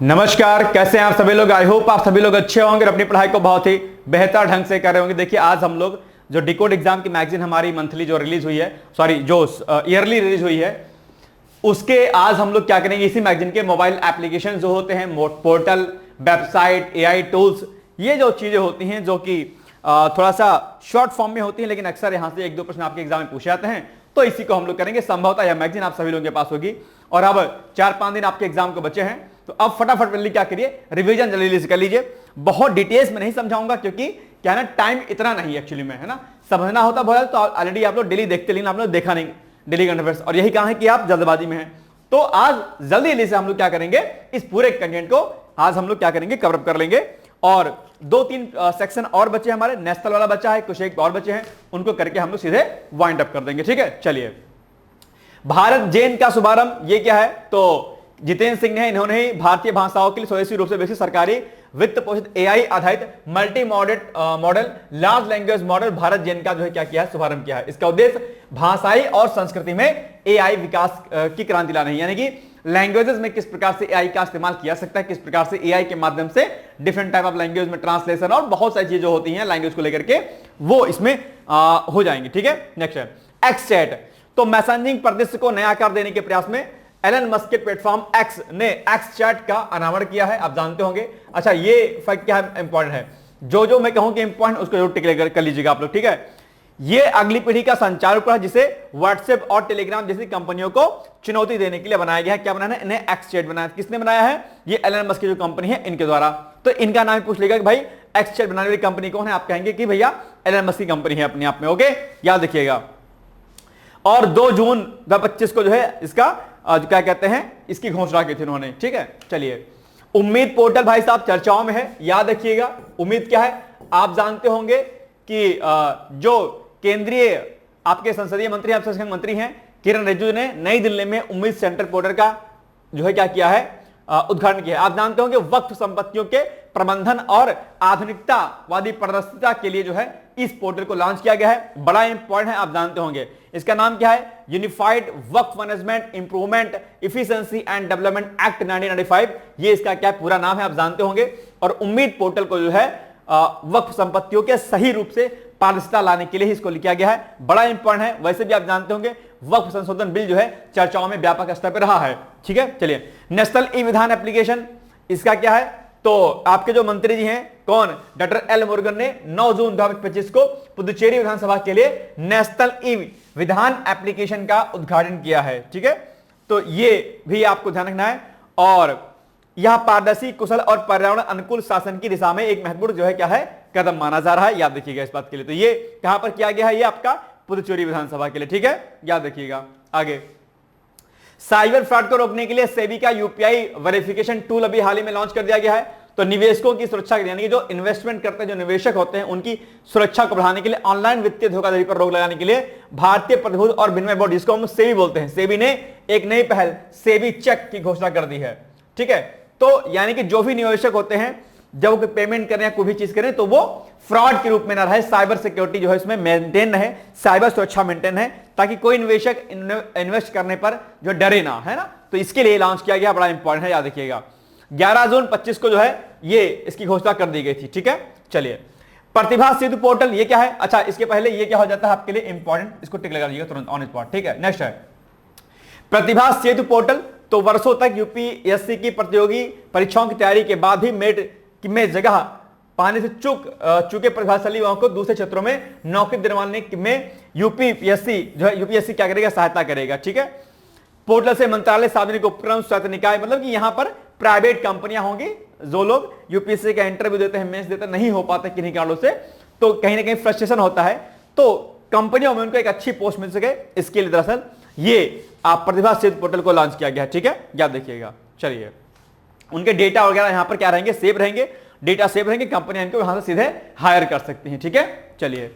नमस्कार, कैसे हैं आप सभी लोग। आई होप आप सभी लोग अच्छे होंगे और अपनी पढ़ाई को बहुत ही बेहतर ढंग से कर रहे होंगे। देखिए, आज हम लोग जो डिकोड एग्जाम की मैगजीन हमारी मंथली जो रिलीज हुई है, सॉरी जो ईयरली रिलीज हुई है, उसके आज हम लोग क्या करेंगे, इसी मैगजीन के मोबाइल एप्लीकेशन जो होते हैं, पोर्टल, वेबसाइट, एआई टूल्स, ये जो चीजें होती हैं जो कि थोड़ा सा शॉर्ट फॉर्म में होती हैं, लेकिन अक्सर यहां से एक दो प्रश्न आपके एग्जाम में पूछे जाते हैं, तो इसी को हम लोग करेंगे। संभवतः यह मैगजीन आप सभी लोगों के पास होगी और अब 4-5 दिन आपके एग्जाम को बचे हैं, तो अब फटाफट जल्दी क्या करिए, रिवीजन जल्दी से कर लीजिए। बहुत डिटेल्स में नहीं समझाऊंगा क्योंकि क्या है ना, टाइम इतना नहीं एक्चुअली में, है ना। समझना होता बहुत तो ऑलरेडी आप लोग डेली देखते, लेकिन आप लोग देखा नहीं डेली करंट अफेयर्स, और यही कहा है कि आप जल्दबाजी में हैं। तो आज जल्दी से हम लोग क्या करेंगे, इस पूरे कंटेंट को आज हम लोग क्या करेंगे, कवर अप कर लेंगे। और 2-3 सेक्शन और बचे हमारे, नेशनल वाला बचा है, कुछ एक और बचे हैं, उनको करके हम लोग सीधे वाइंड अप कर देंगे। ठीक है, चलिए। भारत जेन का शुभारंभ, ये क्या है, तो जितेंद्र सिंह ने, इन्होंने ही भारतीय भाषाओं के लिए स्वदेशी रूप से विकसित सरकारी वित्त पोषित एआई आधारित multimodal large language model Bharat Gen का जो है क्या किया है, शुभारंभ किया है। इसका उद्देश्य भाषाई और संस्कृति में एआई विकास की क्रांति लाना है, यानी कि लैंग्वेजेस में किस प्रकार से एआई का इस्तेमाल किया सकता है, किस प्रकार से एआई के माध्यम से डिफरेंट टाइप ऑफ लैंग्वेज में ट्रांसलेशन और बहुत सारी चीजें होती हैं लैंग्वेज को लेकर के, वो इसमें हो जाएंगे। ठीक है, नेक्स्ट है एक्सचैट। तो मैसेजिंग परिदृश्य को नया आकार देने के प्रयास में एलन मस्क के प्लेटफॉर्म एक्स ने एक्सचैट का अनावरण किया है, आप जानते होंगे। अच्छा, ये फैक्ट क्या है, इंपॉर्टेंट है, जो मैं कहूं कि इंपॉर्टेंट उसको जरूर टिक कर लीजिएगा आप लोग। ठीक है, ये अगली पीढ़ी का संचार उपकरण जिसे व्हाट्सएप और टेलीग्राम जैसी कंपनियों को चुनौती देने के लिए बनाया गया है। क्या बनाया है, इन्हें एक्सचैट बनाया। किसने बनाया है, ये एलन मस्क की जो कंपनी है इनके द्वारा। तो इनका नाम पूछ लेगा कि भाई एक्सचैट बनाने वाली कंपनी कौन है, आप कहेंगे कि भैया एलन मस्क की कंपनी है अपने आप में। ओके, याद रखिएगा। और 2 जून 2025 को जो है इसका क्या कहते हैं, इसकी घोषणा की थी उन्होंने। ठीक है, चलिए। उम्मीद पोर्टल भाई साहब चर्चाओं में है, याद रखिएगा। उम्मीद क्या है, आप जानते होंगे कि जो केंद्रीय आपके संसदीय मंत्री, अल्पसंख्यक मंत्री हैं किरण रिजिजू ने नई दिल्ली में उम्मीद सेंटर पोर्टल का जो है क्या किया है, उद्घाटन किया है। आप जानते होंगे वक्फ संपत्तियों के प्रबंधन और आधुनिकतावादी पारदर्शिता के लिए जो है इस पोर्टल को लॉन्च किया गया है। बड़ा इंपॉर्टेंट है, आप जानते होंगे। इसका नाम क्या है, unified Waqf management improvement efficiency and development act 1995, ये इसका क्या पूरा नाम है, आप जानते होंगे। और उम्मीद पोर्टल को जो है वक्फ संपत्तियों के सही रूप से पारदर्शिता लाने के लिए इसको लिखा गया है। बड़ा इंपॉर्टेंट है। वैसे भी आप जानते होंगे वक्फ संशोधन बिल जो है चर्चाओं में व्यापक स्तर पर रहा है। ठीक है, चलिए। नेशनल ई विधान एप्लीकेशन, इसका क्या है, तो आपके जो मंत्री जी हैं कौन, डॉक्टर एल मुरुगन ने 9 जून 2025 को पुदुचेरी विधानसभा के लिए नेशनल ई विधान एप्लीकेशन का उद्घाटन किया है। ठीक है, तो ये भी आपको ध्यान रखना है। और यह पारदर्शी, कुशल और पर्यावरण अनुकूल शासन की दिशा में एक महत्वपूर्ण जो है क्या है, कदम माना जा रहा है। याद रखिएगा इस बात के लिए। तो ये कहां पर किया गया है, ये आपका पुदुचेरी विधानसभा के लिए। ठीक है, याद रखिएगा। आगे, साइबर फ्रॉड को रोकने के लिए सेबी का यूपीआई वेरिफिकेशन टूल अभी हाल ही में लॉन्च कर दिया गया है। तो निवेशकों की सुरक्षा, यानी कि जो इन्वेस्टमेंट करते हैं, जो निवेशक होते हैं, उनकी सुरक्षा को बढ़ाने के लिए ऑनलाइन वित्तीय धोखाधड़ी पर रोक लगाने के लिए भारतीय प्रतिभूति और विनिमय बोर्ड, जिसको हम सेबी बोलते हैं, सेबी ने एक नई पहल सेबी चेक की घोषणा कर दी है। ठीक है, तो यानी कि जो भी निवेशक होते हैं जब वो पेमेंट करें या कोई भी चीज करें तो वो फ्रॉड के रूप में ना रहे, साइबर सिक्योरिटी जो है इसमें मेंटेन रहे, साइबर सुरक्षा मेंटेन है, ताकि कोई निवेशक इन्वेस्ट करने पर जो डरे ना, है ना। तो इसके लिए लॉन्च किया गया, बड़ा इंपॉर्टेंट है, याद रखिएगा। 11 जून 25 को जो है ये इसकी घोषणा कर दी गई थी। ठीक है, चलिए। प्रतिभा सेतु पोर्टल, ये क्या है, अच्छा इसके पहले ये क्या हो जाता है आपके लिए इंपॉर्टेंट, इसको टिक लगा दीजिएगा तुरंत ऑन स्पॉट। ठीक है, नेक्स्ट है प्रतिभा सेतु पोर्टल। तो वर्षों तक यूपीएससी की प्रतियोगी परीक्षाओं की तैयारी के बाद भी मेरिट में जगह पाने से चुके प्रतिभाशाली युवाओं को दूसरे क्षेत्रों में नौकरी दिलवाने में यूपीएससी जो है, यूपीएससी क्या करेगा, सहायता करेगा। ठीक है, पोर्टल से मंत्रालय, सार्वजनिक उपक्रम, स्वायत्त निकाय, मतलब कि यहां पर प्राइवेट कंपनियां होंगी, जो लोग यूपीएससी का इंटरव्यू देते हैं, मेंस देते नहीं हो पाते किन्हीं कारणों से, तो कहीं ना कहीं फ्रस्ट्रेशन होता है, तो कंपनियों में उनको एक अच्छी पोस्ट मिल सके, इसके लिए दरअसल ये आप प्रतिभा सेतु पोर्टल को लॉन्च किया गया। ठीक है, याद देखिएगा। चलिए, उनके डेटा वगैरह यहां पर क्या रहेंगे, सेव रहेंगे, डेटा सेव रहेंगे, कंपनियां इनको यहां से सीधे हायर कर सकती हैं। ठीक है, चलिए।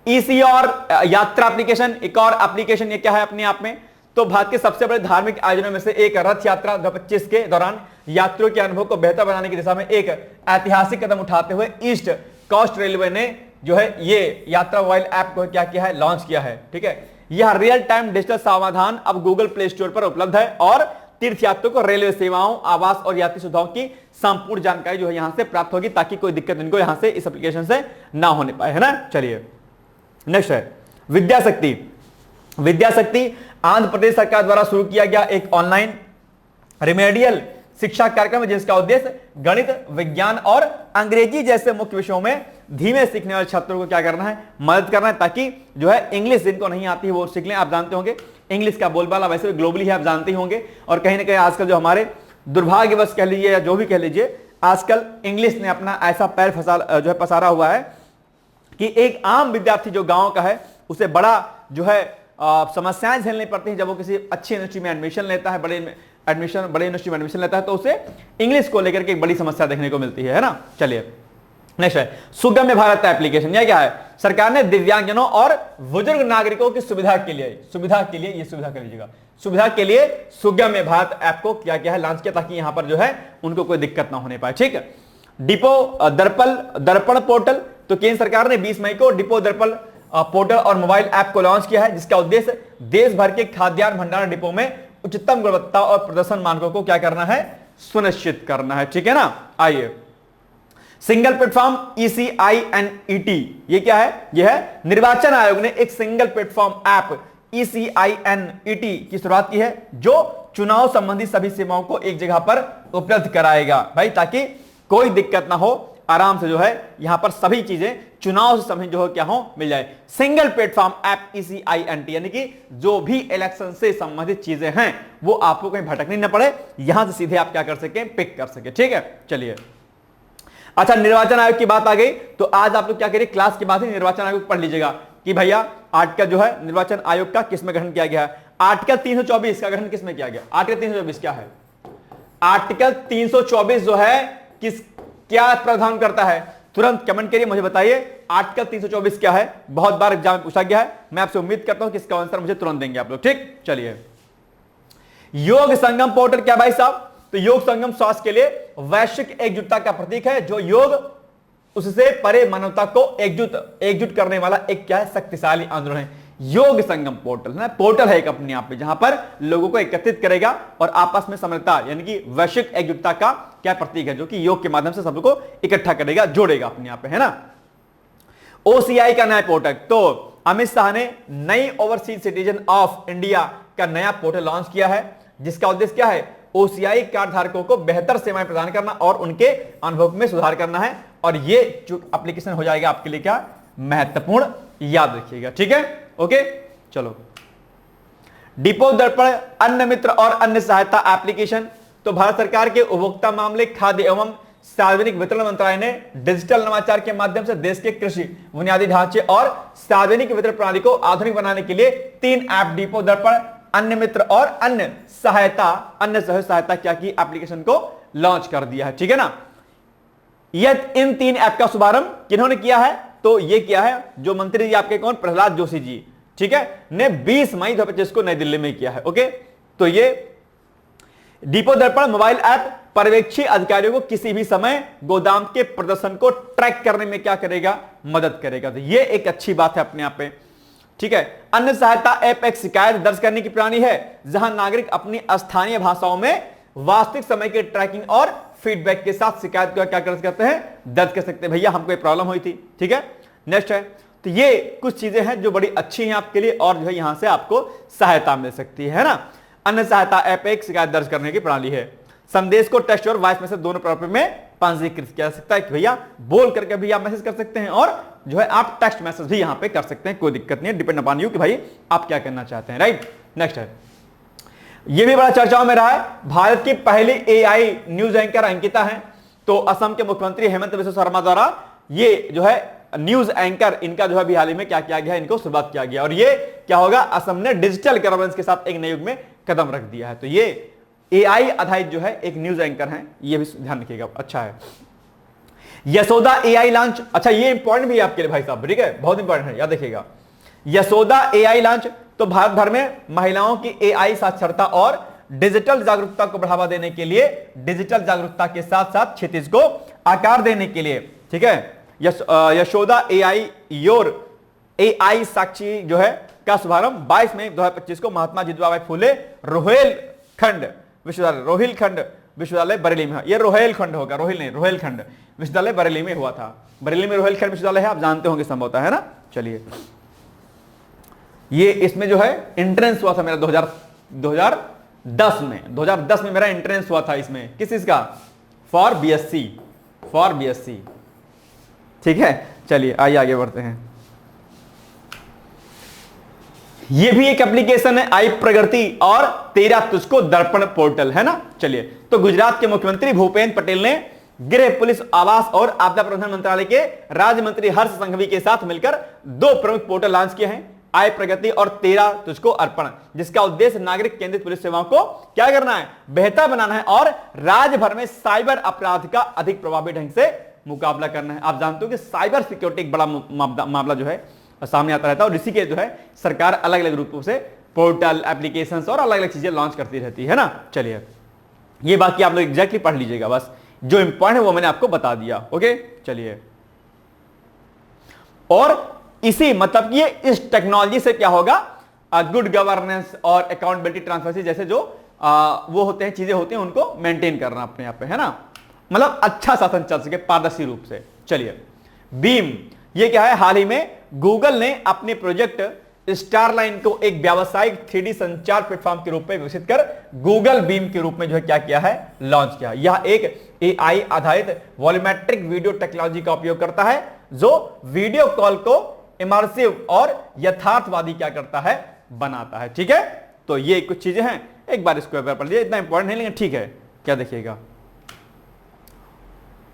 ईसी और यात्रा एप्लीकेशन, एक और एप्लीकेशन, ये क्या है अपने आप में, तो भारत के सबसे बड़े धार्मिक आयोजनों में से एक रथ यात्रा 2025 के दौरान यात्रियों के अनुभव को बेहतर बनाने की दिशा में एक ऐतिहासिक कदम उठाते हुए ईस्ट कोस्ट रेलवे ने जो है ये यात्रा मोबाइल ऐप को क्या किया है, लॉन्च किया है। ठीक है, यह रियल टाइम डिजिटल समाधान अब गूगल प्ले स्टोर पर उपलब्ध है और तीर्थयात्रियों को रेलवे सेवाओं, आवास और यात्री सुविधाओं की संपूर्ण जानकारी जो है यहां से प्राप्त होगी, ताकि कोई दिक्कत इनको यहां से इस एप्लीकेशन से ना होने पाए, है ना। चलिए नेक्स्ट है विद्या शक्ति। विद्या शक्ति आंध्र प्रदेश सरकार द्वारा शुरू किया गया एक ऑनलाइन रेमेडियल शिक्षा कार्यक्रम है, जिसका उद्देश्य गणित, विज्ञान और अंग्रेजी जैसे मुख्य विषयों में धीमे सीखने वाले छात्रों को क्या करना है, मदद करना है, ताकि जो है इंग्लिश जिनको नहीं आती है वो सीख लें। आप जानते होंगे इंग्लिश का बोलबाला वैसे भी ग्लोबली है, आप जानते ही होंगे। और कहीं ना कहीं आजकल जो हमारे दुर्भाग्यवश कह लीजिए या जो भी कह लीजिए, आजकल इंग्लिश ने अपना ऐसा पैर जो है पसारा हुआ है कि एक आम विद्यार्थी जो गांव का है उसे बड़ा जो है समस्याएं झेलनी पड़ती हैं जब वो किसी अच्छी यूनिवर्सिटी में एडमिशन लेता है, बड़े यूनिवर्सिटी में एडमिशन लेता है, तो उसे इंग्लिश को लेकर के एक बड़ी समस्या देखने को मिलती है ना। चलिए नेक्स्ट है सुगम्य भारत एप्लीकेशन। यह क्या है, सरकार ने दिव्यांगजनों और बुजुर्ग नागरिकों की सुविधा के लिए ये सुविधा कर लीजिएगा, सुविधा के लिए सुगम्य भारत ऐप को क्या क्या है लॉन्च किया, ताकि यहां पर जो है उनको कोई दिक्कत ना होने पाए। ठीक है, डिपो दर्पण पोर्टल, तो केंद्र सरकार ने 20 मई को डिपो दर्पण पोर्टल और मोबाइल ऐप को लॉन्च किया है, जिसका उद्देश्य देश भर के खाद्यान्न भंडारण डिपो में उच्चतम गुणवत्ता और प्रदर्शन मानकों को क्या करना है, सुनिश्चित करना है। ठीक है ना। आइए सिंगल प्लेटफॉर्म ECINET, ये क्या है, यह है निर्वाचन आयोग ने एक सिंगल प्लेटफॉर्म ऐप ECINET की शुरुआत की है, जो चुनाव संबंधी सभी सेवाओं को एक जगह पर उपलब्ध कराएगा भाई, ताकि कोई दिक्कत ना हो, आराम से जो है यहां पर सभी चीजें चुनाव से समय जो है क्या हो मिल जाए। सिंगल प्लेटफॉर्म ऐप ECINET, यानी कि जो भी इलेक्शन से संबंधित चीजें हैं वो आपको कहीं भटकनी न पड़े, यहां से सीधे आप क्या कर सके, पिक कर सके। ठीक है, चलिए अच्छा निर्वाचन आयोग की बात आ गई, तो आज आप लोग क्या करिए, क्लास के बाद ही निर्वाचन आयोग पढ़ लीजिएगा कि भैया आर्टिकल जो है निर्वाचन आयोग का किसमें गठन किया गया है। आर्टिकल 324 का गठन किसमें किया गया, आर्टिकल 324 क्या है, आर्टिकल 324 जो है किस क्या प्रावधान करता है, तुरंत कमेंट करिए मुझे बताइए आर्टिकल 324 क्या है। बहुत बार एग्जाम में पूछा गया है, मैं आपसे उम्मीद करता हूं कि इसका आंसर मुझे तुरंत देंगे आप लोग। ठीक, चलिए योग संगम पोर्टल क्या भाई साहब, तो योग संगम स्वास्थ्य के लिए वैश्विक एकजुटता का प्रतीक है, जो योग उससे परे मानवता को एकजुट करने वाला एक क्या है, शक्तिशाली आंदोलन है। योग संगम पोर्टल है, पोर्टल है एक अपने आप में, जहां पर लोगों को एकत्रित करेगा और आपस में समझता यानी कि वैश्विक एकजुटता का क्या प्रतीक है, जो कि योग के माध्यम से सबको इकट्ठा करेगा, जोड़ेगा अपने आप पे, है ना। OCI का नया पोर्टल, तो अमित शाह ने नई ओवरसीज सिटीजन ऑफ इंडिया का नया पोर्टल लॉन्च किया है, जिसका उद्देश्य क्या है, OCI कार्ड धारकों को बेहतर सेवाएं प्रदान करना और उनके अनुभव में सुधार करना है। और ये जो एप्लीकेशन हो जाएगा आपके लिए क्या महत्वपूर्ण, याद रखिएगा। ठीक है, ओके चलो डिपो दर्पण अन्न मित्र और अन्य सहायता एप्लीकेशन, तो भारत सरकार के उपभोक्ता मामले, खाद्य एवं सार्वजनिक वितरण मंत्रालय ने डिजिटल नवाचार के माध्यम से देश के कृषि बुनियादी ढांचे और सार्वजनिक वितरण प्रणाली को आधुनिक बनाने के लिए 3 ऐप डिपो दर्पण, अन्य मित्र और अन्य सहयोग सहायता क्या की एप्लीकेशन को लॉन्च कर दिया है। ठीक है ना। इन 3 ऐप का शुभारंभ किन्होंने किया है, तो ये किया है जो मंत्री जी आपके कौन, प्रहलाद जोशी जी, ठीक है, ने 20 मई 2025 को नई दिल्ली में किया है। ओके, तो ये डिपो दर्पण मोबाइल ऐप पर्यवेक्षी अधिकारियों को किसी भी समय गोदाम के प्रदर्शन को ट्रैक करने में क्या करेगा, मदद करेगा। तो ये एक अच्छी बात है अपने आप पे। ठीक है, अन्य सहायता ऐप एक शिकायत दर्ज करने की प्रणाली है, जहां नागरिक अपनी स्थानीय भाषाओं में वास्तविक समय के ट्रैकिंग और फीडबैक के साथ शिकायत को क्या कर सकते हैं, दर्ज कर सकते हैं, भैया हमको ये प्रॉब्लम हुई थी। ठीक है, नेक्स्ट है, तो ये कुछ चीजें हैं जो बड़ी अच्छी हैं आपके लिए और जो है यहां से आपको सहायता मिल सकती है ना। अन्य सहायता ऐप एक शिकायत दर्ज करने की प्रणाली है, संदेश को टेक्स्ट और वॉइस मैसेज दोनों प्रकार में पंजीकृत किया जा सकता है कि भैया बोल करके भी आप मैसेज कर सकते हैं और जो है आप टेक्स्ट मैसेज भी यहां पे कर सकते हैं, कोई दिक्कत नहीं है, डिपेंड अपॉन यू कि भाई आप क्या करना चाहते हैं। राइट, नेक्स्ट है, ये भी बड़ा चर्चाओं में रहा है, भारत की पहली AI न्यूज एंकर अंकिता है। तो असम के मुख्यमंत्री हेमंत बिस्वा शर्मा द्वारा ये जो है न्यूज एंकर इनका जो है हाल ही में क्या किया गया, इनको शुरुआत किया गया और ये क्या होगा, असम ने डिजिटल गवर्नेंस के साथ एक नए युग में कदम रख दिया है। तो ये AI आधारित जो है एक न्यूज एंकर है, ये भी ध्यान रखिएगा। अच्छा है, यशोदा AI लॉन्च, अच्छा ये इंपॉर्टेंट भी है आपके लिए भाई साहब, ठीक है, बहुत इंपॉर्टेंट है, याद रखिएगा। यशोदा AI लॉन्च, तो भारत भर में महिलाओं की AI साक्षरता और डिजिटल जागरूकता को बढ़ावा देने के लिए, डिजिटल जागरूकता के साथ साथ क्षितिज को आकार देने के लिए, ठीक है, यशोदा AI योर AI साक्षी जो है का शुभारंभ 22 मई 2025 को महात्मा ज्योतिबा फुले रोहेलखंड विश्वविद्यालय, रोहिलखंड विश्वविद्यालय बरेली में, ये रोहेलखंड होगा, रोहिल नहीं, रोहेलखंड विश्वविद्यालय बरेली में हुआ था। बरेली में रोहेलखंड विश्वविद्यालय है, आप जानते होंगे संभवतः, है ना। चलिए, ये इसमें जो है एंट्रेंस हुआ था मेरा 2010 में, 2010 में मेरा एंट्रेंस हुआ था इसमें, किस इसका, फॉर बीएससी, ठीक है। चलिए आइए आगे बढ़ते हैं। ये भी एक एप्लीकेशन है, आई प्रगति और तेरा तुझको दर्पण पोर्टल, है ना। चलिए, तो गुजरात के मुख्यमंत्री भूपेंद्र पटेल ने गृह, पुलिस, आवास और आपदा प्रबंधन मंत्रालय के राज्य मंत्री हर्ष संघवी के साथ मिलकर 2 प्रमुख पोर्टल लॉन्च किए हैं, आई प्रगति और तेरा तुझको अर्पण, जिसका उद्देश्य नागरिक केंद्रित पुलिस सेवाओं को क्या करना है, बेहतर बनाना है और राज्य भर में साइबर अपराध का अधिक प्रभावी ढंग से मुकाबला करना है। आप जानते हो कि साइबर सिक्योरिटी एक बड़ा मामला जो है सामने आता रहता है, और इसी के जो है सरकार अलग अलग रूपों से पोर्टल, एप्लीकेशंस और अलग अलग चीजें लॉन्च करती रहती है ना। चलिए, ये बाकी आप लोग एग्जैक्टली पढ़ लीजिएगा, बस जो इंपॉर्टेंट है वो मैंने आपको बता दिया। ओके, चलिए, और इसी मतलब कि इस टेक्नोलॉजी से क्या होगा, गुड गवर्नेंस और अकाउंटेबिलिटी, ट्रांसपेरेंसी जैसे जो वो होते हैं, चीजें होती हैं, उनको मेंटेन करना अपने आप पे, है ना। मतलब अच्छा शासन चल सके पारदर्शी रूप से। चलिए, बीम, ये क्या है, हाल ही में गूगल ने अपने प्रोजेक्ट स्टारलाइन को एक व्यावसायिक 3D संचार प्लेटफॉर्म के रूप में विकसित कर गूगल बीम के रूप में जो है क्या किया है, लॉन्च किया। यह एक AI आधारित वॉल्यूमेट्रिक वीडियो टेक्नोलॉजी का उपयोग करता है, जो वीडियो कॉल को इमर्सिव और यथार्थवादी क्या करता है, बनाता है। ठीक है, तो ये कुछ चीजें हैं, एक बार इसको एक बार पढ़ लीजिए, इतना इंपॉर्टेंट नहीं लेकिन ठीक है। क्या देखिएगा,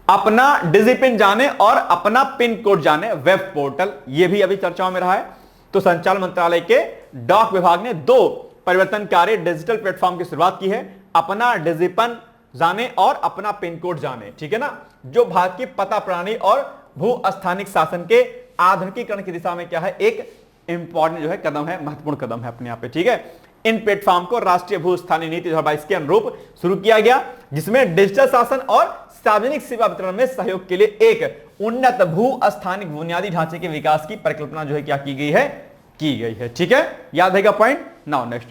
अपना डिजिपिन जाने और अपना पिन कोड जाने वेब पोर्टल, ये भी अभी चर्चाओं में रहा है। तो संचार मंत्रालय के डाक विभाग ने 2 परिवर्तनकारी डिजिटल प्लेटफॉर्म की शुरुआत की है, अपना डिजिपन जाने और अपना पिन कोड जाने, ठीक है ना, जो भारत की पता प्रणाली और भू स्थानिक शासन के आधुनिकीकरण की दिशा में क्या है, एक इंपॉर्टेंट जो है कदम है, महत्वपूर्ण कदम है अपने आप पे। ठीक है, इन प्लेटफॉर्म को राष्ट्रीय भू स्थानीय नीति 2022 के अनुरूप शुरू किया गया, जिसमें डिजिटल शासन और सार्वजनिक सेवा वितरण में सहयोग के लिए एक उन्नत भू स्थानिक बुनियादी ढांचे के विकास की परिकल्पना जो है क्या की गई है। ठीक है, याद रहेगा पॉइंट। नाउ नेक्स्ट,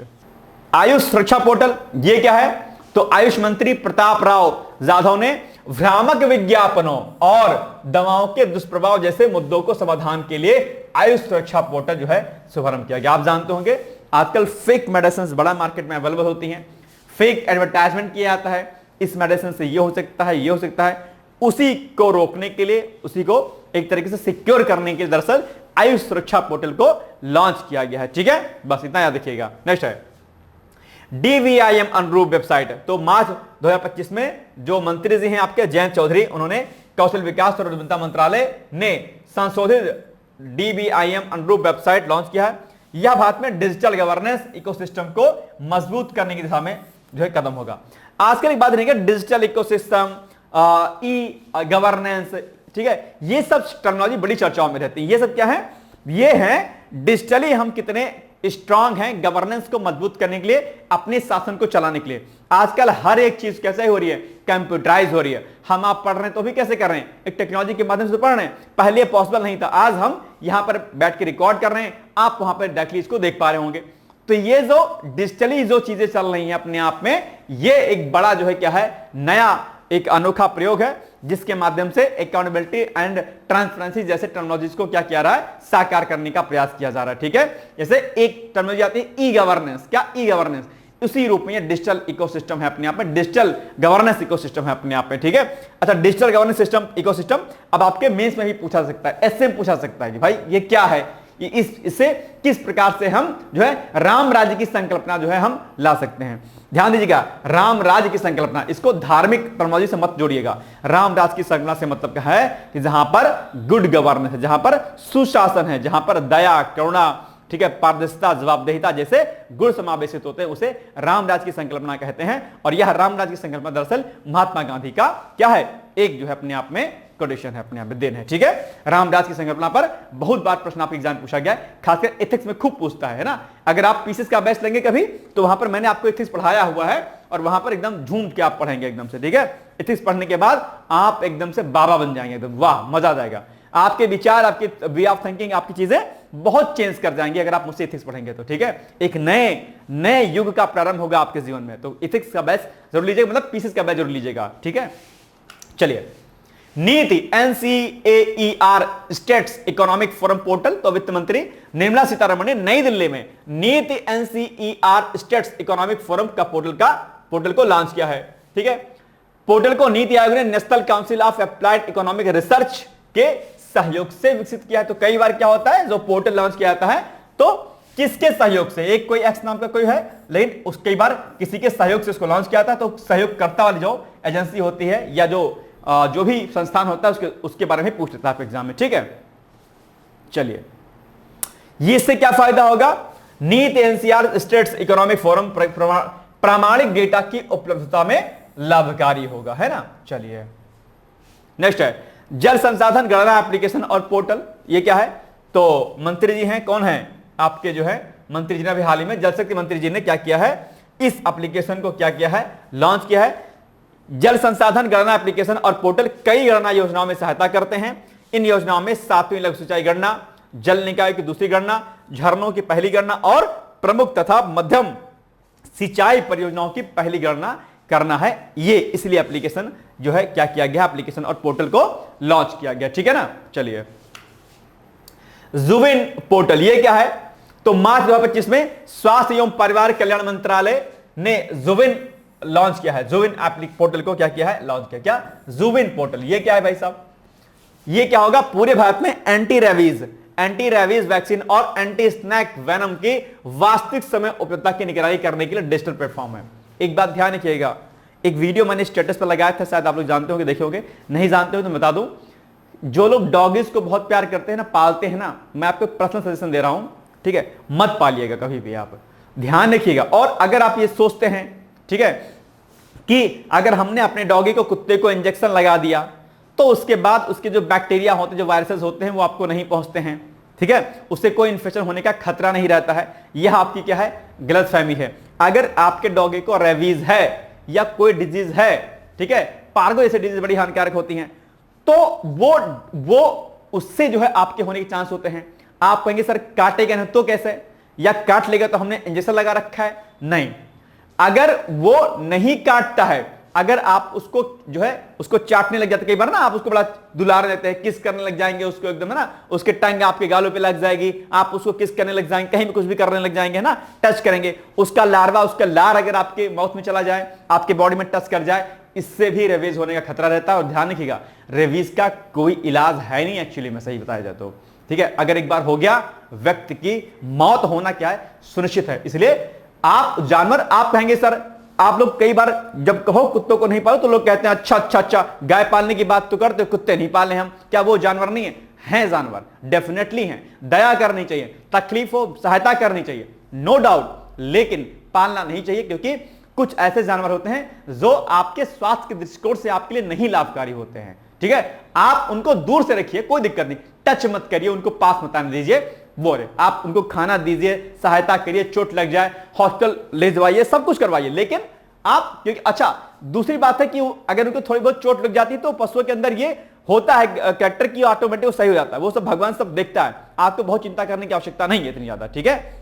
आयुष सुरक्षा पोर्टल, ये क्या है, तो आयुष मंत्री प्रताप राव जाधव ने भ्रामक विज्ञापनों और दवाओं के दुष्प्रभाव जैसे मुद्दों को समाधान के लिए आयुष सुरक्षा पोर्टल जो है शुभारंभ किया गया। आप जानते होंगे आजकल फेक मेडिसिन बड़ा मार्केट में अवेलेबल होती हैं, फेक एडवर्टाइजमेंट किया जाता है, इस मेडिसिन से ये हो सकता है, ये हो सकता है, उसी को रोकने के लिए, उसी को एक तरीके से सिक्योर करने के लिए दरअसल आयुष सुरक्षा पोर्टल को लॉन्च किया गया है। ठीक है, बस इतना याद रखिएगा। नेक्स्ट है DVIM अनुरूप वेबसाइट। तो मार्च 2025 में जो मंत्री जी हैं आपके जयंत चौधरी, उन्होंने कौशल विकास और उद्यमिता मंत्रालय ने संशोधित DVIM अनुरूप वेबसाइट लॉन्च किया है। यह भारत में डिजिटल गवर्नेंस इकोसिस्टम को मजबूत करने की दिशा में जो है कदम होगा। आजकल एक बात नहीं है, डिजिटल इकोसिस्टम, ई गवर्नेंस, ठीक है, ये सब टेक्नोलॉजी बड़ी चर्चाओं में रहती है। ये सब क्या है, ये है डिजिटली हम कितने स्ट्रांग हैं गवर्नेंस को मजबूत करने के लिए, अपने शासन को चलाने के लिए। आजकल हर एक चीज कैसे हो रही है, कंप्यूटराइज हो रही है। हम आप पढ़ रहे हैं तो भी कैसे कर रहे हैं, एक टेक्नोलॉजी के माध्यम से पढ़ रहे हैं। पहले पॉसिबल नहीं था, आज हम यहां पर बैठ के रिकॉर्ड कर रहे हैं, आप वहां पर डायरेक्टली इसको देख पा रहे होंगे। तो ये जो डिजिटली जो चीजें चल रही हैं अपने आप में, ये एक बड़ा जो है क्या है, नया एक अनोखा प्रयोग है, जिसके माध्यम से अकाउंटेबिलिटी एंड ट्रांसपेरेंसी जैसे टेक्नोलॉजीज को क्या किया रहा है, साकार करने का प्रयास किया जा रहा है। ठीक है, जैसे एक टेक्नोलॉजी आती है ई गवर्नेंस, क्या ई गवर्नेंस, उसी रूप में ये डिजिटल इकोसिस्टम है अपने आप में, डिजिटल गवर्नेंस इकोसिस्टम है अपने आप में। ठीक है, अच्छा, डिजिटल गवर्नेंस सिस्टम इकोसिस्टम अब आपके मेंस में भी पूछा सकता है, ऐसे में पूछा सकता है कि भाई ये क्या है, इससे किस प्रकार से हम जो है राम राज्य की संकल्पना जो है हम ला सकते हैं। ध्यान दीजिएगा, राम राज्य की संकल्पना, इसको धार्मिक टर्मिनोलॉजी से मत जोड़िएगा। राम राज्य की संकल्पना से मतलब क्या है कि जहां पर गुड गवर्नेंस है, जहां पर सुशासन है, जहां पर दया, करुणा, ठीक है, पारदर्शिता, जवाबदेहिता जैसे गुण समावेशित होते हैं, उसे राम राज्य की संकल्पना कहते हैं। और यह राम राज्य की संकल्पना दरअसल महात्मा गांधी का क्या है, एक जो है अपने आप में कोटेशन है, अपने आप में देन है। ठीक है, रामदास की संकल्पना पर बहुत बार प्रश्न आपके एग्जाम पूछा गया है, खासकर एथिक्स में खूब पूछता है ना। अगर आप पीसीएस का बैच लेंगे कभी, तो वहां पर मैंने आपको एथिक्स पढ़ाया हुआ है, और वहां पर एकदम झूम के आप पढ़ेंगे एकदम से। ठीक है, एथिक्स पढ़ने के बाद आप एकदम से बाबा बन जाएंगे, एकदम वाह, मजा आ जाएगा। आपके विचार, आपके वे ऑफ थिंकिंग, आपकी चीजें बहुत चेंज कर जाएंगे अगर आप मुझसे इथिक्स पढ़ेंगे तो, ठीक है। एक नए युग का प्रारंभ होगा आपके जीवन में, तो इथिक्स का बैच जरूर लीजिएगा, मतलब पीसेस का बैच जरूर लीजिएगा, ठीक है। चलिए, नीति NCAER states economic forum portal, तो वित्त मंत्री निर्मला सीतारमण ने नई दिल्ली में नीति NCER स्टेट्स इकोनॉमिक फोरम का पोर्टल को लॉन्च किया है, ठीक है। पोर्टल को नीति आयोग ने national council of applied economic research के सहयोग से विकसित किया है। तो कई बार क्या होता है, जो पोर्टल लॉन्च किया जाता है तो किसके सहयोग से, एक कोई एक्स नाम का कोई है, लेकिन उस कई बार किसी के सहयोग से उसको लॉन्च किया था, तो सहयोगकर्ता वाली जो एजेंसी होती है या जो भी संस्थान होता है उसके बारे में पूछ लेता है एग्जाम में, ठीक है। चलिए, ये इससे क्या फायदा होगा, नीति NCER स्टेट्स इकोनॉमिक फोरम प्रामाणिक डेटा की उपलब्धता में लाभकारी होगा, है ना। चलिए, नेक्स्ट है जल संसाधन गणना एप्लीकेशन और पोर्टल। ये क्या है, तो मंत्री जी हैं, कौन है आपके जो है मंत्री जी ने अभी हाल ही में जल शक्ति मंत्री जी ने क्या किया है, इस एप्लीकेशन को क्या किया है, लॉन्च किया है। जल संसाधन गणना एप्लीकेशन और पोर्टल कई गणना योजनाओं में सहायता करते हैं। इन योजनाओं में 7वीं लघु सिंचाई गणना, जल निकाय की दूसरी गणना, झरनों की पहली गणना और प्रमुख तथा मध्यम सिंचाई परियोजनाओं की पहली गणना करना है। ये इसलिए एप्लीकेशन जो है क्या किया गया, एप्लीकेशन और पोर्टल को लॉन्च किया गया, ठीक है ना। चलिए, जुबिन पोर्टल, ये क्या है, तो मार्च 2025 में स्वास्थ्य एवं परिवार कल्याण मंत्रालय ने जुबिन लॉन्च किया है। जुबिन पोर्टल को क्या किया है, लॉन्च किया। क्या जुबिन पोर्टल, ये क्या है भाई साहब, ये क्या होगा, पूरे भारत में एंटी रेबीज वैक्सीन और एंटी स्नैक वेनम की वास्तविक समय उपलब्धता की निगरानी करने के लिए डिजिटल प्लेटफॉर्म है। एक बात ध्यान रखिएगा, एक वीडियो मैंने स्टेटस पर लगाया था, शायद आप लोग जानते होंगे, देखे होंगे, नहीं जानते हो तो बता दूं, जो लोग डॉगीज को बहुत प्यार करते हैं ना, पालते हैं ना, मैं आपको पर्सनल सजेशन दे रहा हूं, ठीक है, मत पालिएगा कभी भी, आप ध्यान रखिएगा। और अगर आप ये सोचते हैं, ठीक है, कि अगर हमने अपने डॉगी को, कुत्ते को इंजेक्शन लगा दिया तो उसके बाद उसके जो बैक्टीरिया होते हैं, जो वायरसेस होते हैं, वो आपको नहीं पहुंचते हैं, ठीक है, उससे कोई इन्फेक्शन होने का खतरा नहीं रहता है, यह आपकी क्या है, गलतफहमी है। अगर आपके डॉगी को रेबीज है या कोई डिजीज है, ठीक है, पार्गो जैसे डिजीज बड़ी हानिकारक होती हैं, तो वो उससे जो है आपके होने के चांस होते हैं। आप कहेंगे सर काटेगा नहीं तो कैसे, या काट लेगा तो हमने इंजेक्शन लगा रखा है, नहीं। अगर वो नहीं काटता है, अगर आप उसको जो है उसको चाटने लग जाते, कई बार ना आप उसको बड़ा दुलार देते हैं, किस करने लग जाएंगे उसको एकदम, है ना, उसके टंग आपके गालों पे लग जाएगी, आप उसको किस करने लग जाएंगे, कहीं भी कुछ भी करने लग जाएंगे ना, टच करेंगे, उसका लार्वा, उसका लार अगर आपके माउथ में चला जाए, आपके बॉडी में टच कर जाए, इससे भी रेबीज होने का खतरा रहता है। और ध्यान रखिएगा, रेबीज का कोई इलाज है नहीं एक्चुअली में, सही बताया जाए तो, ठीक है। अगर एक बार हो गया, व्यक्ति की मौत होना क्या है, सुनिश्चित है। इसलिए आप जानवर, आप कहेंगे सर, आप लोग कई बार जब कहो कुत्तों को नहीं पालो तो लोग कहते हैं अच्छा गाय पालने की बात तो करते, कुत्ते नहीं पाले हम, क्या वो जानवर नहीं है? हैं जानवर, डेफिनेटली हैं। दया करनी चाहिए, तकलीफ हो सहायता करनी चाहिए, नो डाउट, लेकिन पालना नहीं चाहिए, क्योंकि कुछ ऐसे जानवर होते हैं जो आपके स्वास्थ्य के दृष्टिकोण से आपके लिए नहीं लाभकारी होते हैं, ठीक है। आप उनको दूर से रखिए, कोई दिक्कत नहीं, टच मत करिए, उनको पास मत आने दीजिए, वो रहे, आप उनको खाना दीजिए, सहायता करिए, चोट लग जाए हॉस्पिटल ले जाइए, सब कुछ करवाइए, लेकिन आप, क्योंकि अच्छा दूसरी बात है कि अगर उनको थोड़ी बहुत चोट लग जाती है तो पशुओं के अंदर ये होता है कैरेक्टर की ऑटोमेटिक वो सही हो जाता है, वो सब भगवान सब देखता है, आपको बहुत चिंता करने की आवश्यकता नहीं है इतनी ज्यादा, ठीक है।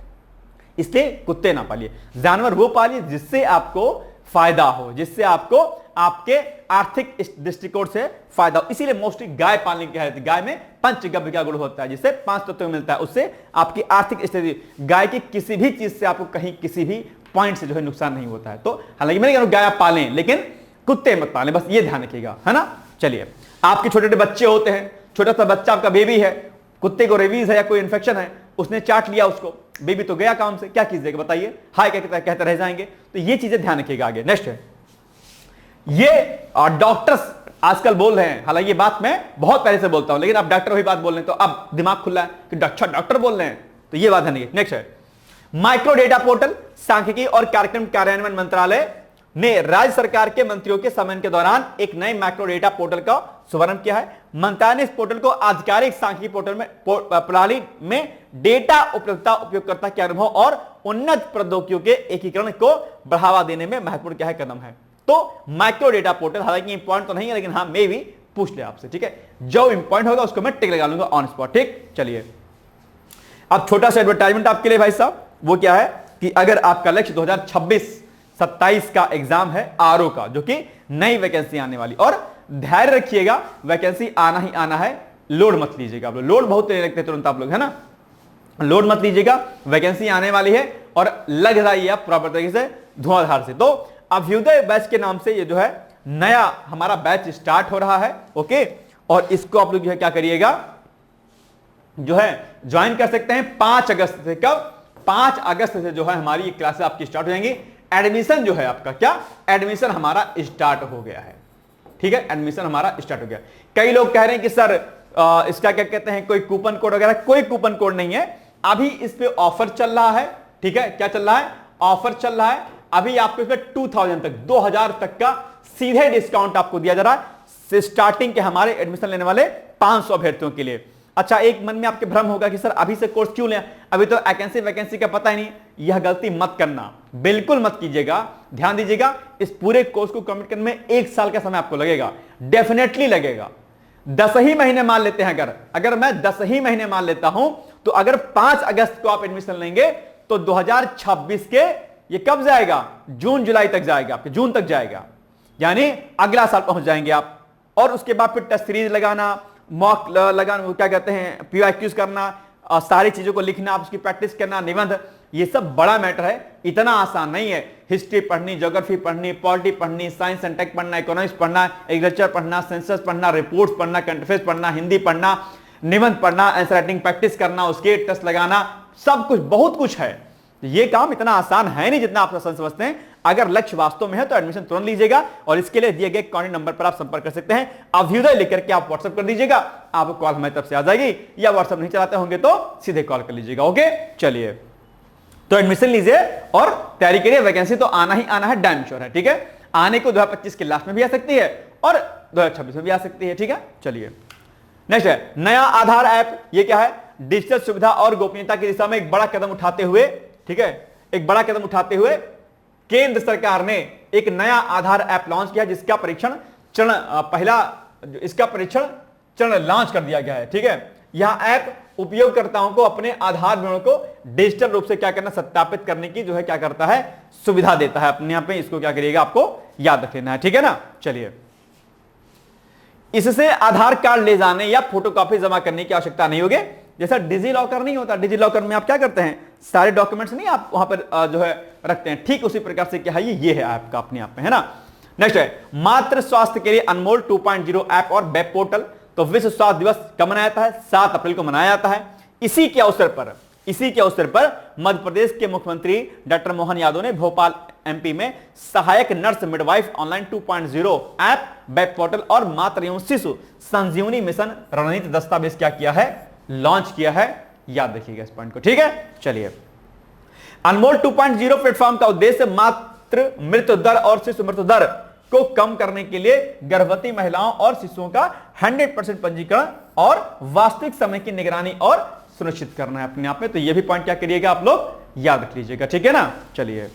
इसलिए कुत्ते ना पालिए, जानवर वो पालिए जिससे आपको फायदा हो, जिससे आपको आपके आर्थिक दृष्टिकोण से फायदा हो। इसीलिए मोस्टली गाय पालने की है, गाय में पंचगव्य का गुण होता है, जिससे 5 तत्व मिलता है, उससे आपकी आर्थिक स्थिति, गाय की किसी भी चीज से आपको कहीं किसी भी पॉइंट से जो है नुकसान नहीं होता है। तो हालांकि मैंने कहा गाय आप पालें, लेकिन कुत्ते मत पालें, बस ये ध्यान रखिएगा, है ना। चलिए, आपके छोटे छोटे बच्चे होते हैं, छोटा सा बच्चा आपका बेबी है, कुत्ते को रेबीज है या कोई इन्फेक्शन है, उसने चाट लिया उसको, बेबी तो गया काम से, क्या कीजिएगा बताइए, हाय कहते रह जाएंगे। तो ये चीजें ध्यान रखिएगा। आगे नेक्स्ट है, ये डॉक्टर्स आजकल बोल रहे हैं, हालांकि ये बात मैं बहुत पहले से बोलता हूं, लेकिन अब डॉक्टर वही बात बोल रहे हैं, तो अब दिमाग खुला है कि अच्छा डॉक्टर बोल रहे हैं, तो ये बात है नहीं। नेक्स्ट है माइक्रो डेटा पोर्टल। सांख्यिकी और कार्यक्रम कार्यान्वयन मंत्रालय ने राज्य सरकार के मंत्रियों के सम्मेलन के दौरान एक नए माइक्रो डेटा पोर्टल का शुभारंभ किया है। मंत्रालय ने इस पोर्टल को आधिकारिक सांख्यिकी पोर्टल में प्रणाली में डेटा उपलब्धता, उपयोगकर्ता के अनुभव और उन्नत प्रौद्योगिकियों के एकीकरण को बढ़ावा देने में महत्वपूर्ण क्या है कदम है। तो माइक्रो डेटा पोर्टल, हालांकि इंपॉर्टेंट तो नहीं है, लेकिन हाँ मे भी पूछ ले आपसे, ठीक है, जो इंपॉर्टेंट होगा उसको मैं टिक लगा लूंगा ऑन स्पॉट, ठीक। चलिए, अब छोटा सा एडवर्टाइजमेंट आपके लिए भाई साहब, वो क्या है कि अगर आपका लक्ष्य 2026-27 का एग्जाम है आरओ का, जो कि नई वैकेंसी आने वाली, और धैर्य रखिएगा, वैकेंसी आना ही आना है, लोड मत लीजिएगा आप लोग, लोड बहुत लेने लगते तुरंत आप लोग, है ना, लोड मत लीजिएगा, वैकेंसी आने वाली है और लग जाइए आप प्रॉपर तरीके से धुआंधार से। तो अभ्युदय बैच के नाम से ये जो है नया हमारा बैच स्टार्ट हो रहा है, ओके, और इसको आप लोग जो है क्या करिएगा, जो है ज्वाइन कर सकते हैं 5 अगस्त से। कब? 5 अगस्त से जो है हमारी ये क्लासेस आपकी स्टार्ट हो जाएंगी। एडमिशन जो है आपका क्या, एडमिशन हमारा स्टार्ट हो गया है, ठीक है, एडमिशन हमारा स्टार्ट हो गया। कई लोग कह रहे हैं कि सर इसका क्या कहते हैं, कोई कूपन कोड वगैरह, कोई कूपन कोड नहीं है, अभी इस पे ऑफर चल रहा है, ठीक है, क्या चल रहा है, ऑफर चल रहा है, अभी आपको इसमें 2000 तक 2000 तक का सीधे डिस्काउंट आपको दिया जा रहा है स्टार्टिंग के हमारे एडमिशन लेने वाले 500 अभ्यर्थियों के लिए। अच्छा, एक मन में आपके भ्रम होगा कि सर अभी से कोर्स क्यों लें, अभी तो वैकेंसी का पता ही नहीं। यह गलती मत करना, बिल्कुल मत कीजिएगा, ध्यान दीजिएगा, इस पूरे कोर्स को कंप्लीट करने में 1 साल का समय आपको लगेगा, डेफिनेटली लगेगा। 10 ही महीने मान लेते हैं, अगर मैं 10 ही महीने मान लेता हूं, तो अगर 5 अगस्त को आप एडमिशन लेंगे तो 2026 के ये कब जाएगा, जून जुलाई तक जाएगा, आपके जून तक जाएगा, यानी अगला साल पहुंच जाएंगे आप। और उसके बाद फिर टेस्ट सीरीज लगाना, मॉक लगाना, क्या कहते हैं, पीवाईक्यूज करना, सारी चीजों को लिखना, आप उसकी प्रैक्टिस करना, निबंध, ये सब बड़ा मैटर है, इतना आसान नहीं है। हिस्ट्री पढ़नी, ज्योग्राफी पढ़नी, पॉलिटी पढ़नी, साइंस एंड टेक पढ़ना, इकोनॉमिक्स पढ़ना, एग्रीकल्चर पढ़ना, सेंसस पढ़ना, रिपोर्ट्स पढ़ना, करंट अफेयर्स पढ़ना, हिंदी पढ़ना, निबंध पढ़ना, आंसर राइटिंग प्रैक्टिस करना, उसके टेस्ट लगाना, सब कुछ, बहुत कुछ है। ये काम इतना आसान है नहीं जितना आप समझते हैं। अगर लक्ष्य वास्तव में है तो एडमिशन तुरंत लीजिएगा, और इसके लिए दिए गए कॉन्टैक्ट नंबर पर आप संपर्क कर सकते हैं। अभ्युदय लिखकर के आप व्हाट्सएप कर दीजिएगा, आपको कॉल हमारी तरफ से आ जाएगी, या व्हाट्सएप नहीं चलाते होंगे तो सीधे कॉल कर लीजिएगा, ओके। चलिए, तो एडमिशन लीजिए और तैयारी करिए, वैकेंसी तो आना ही आना है, डैम श्योर है, ठीक है। आने को 2025 के लास्ट में भी आ सकती है और 2026 में भी आ सकती है, ठीक है। चलिए, नेक्स्ट है नया आधार ऐप। ये क्या है, डिजिटल सुविधा और गोपनीयता की दिशा में एक बड़ा कदम उठाते हुए, ठीक है, एक बड़ा कदम उठाते हुए केंद्र सरकार ने एक नया आधार ऐप लॉन्च किया, जिसका परीक्षण चरण इसका परीक्षण चरण लॉन्च कर दिया गया है, ठीक है। यह ऐप उपयोगकर्ताओं को अपने आधार विवरण को डिजिटल रूप से क्या करना, सत्यापित करने की जो है क्या करता है, सुविधा देता है अपने यहाँ पे। इसको क्या करिएगा, आपको याद रख लेना है, ठीक है ना। चलिए, इससे आधार कार्ड ले जाने या फोटोकॉपी जमा करने की आवश्यकता नहीं होगी। जैसा डिजी लॉकर नहीं होता, डिजी लॉकर में आप क्या करते हैं, सारे डॉक्यूमेंट्स नहीं आप वहां पर जो है रखते हैं, ठीक उसी प्रकार से क्या है, ये है आपका अपने आप में, है ना। नेक्स्ट है मातृ स्वास्थ्य के लिए अनमोल 2.0 ऐप और वेब पोर्टल। तो विश्व स्वास्थ्य दिवस कब मनाया जाता है, 7 अप्रैल को मनाया जाता है। इसी के अवसर पर मध्य प्रदेश के मुख्यमंत्री डॉक्टर मोहन यादव ने भोपाल एमपी में सहायक nurse midwife online 2.0 app, web portal और मातृ एवं शिशु संजीवनी मिशन रणनीति दस्तावेज क्या किया है, लॉन्च किया है। याद रखिएगा इस पॉइंट को, ठीक है। चलिए, अनमोल 2.0 प्लेटफॉर्म का उद्देश्य मातृ मृत्यु दर और शिशु मृत्यु दर को कम करने के लिए गर्भवती महिलाओं और शिशुओं का 100% पंजीकरण और वास्तविक समय की निगरानी और सुनिश्चित करना है अपने आप में। तो यह भी पॉइंट क्या करिएगा, आप लोग याद रख लीजिएगा, ठीक है ना। चलिए,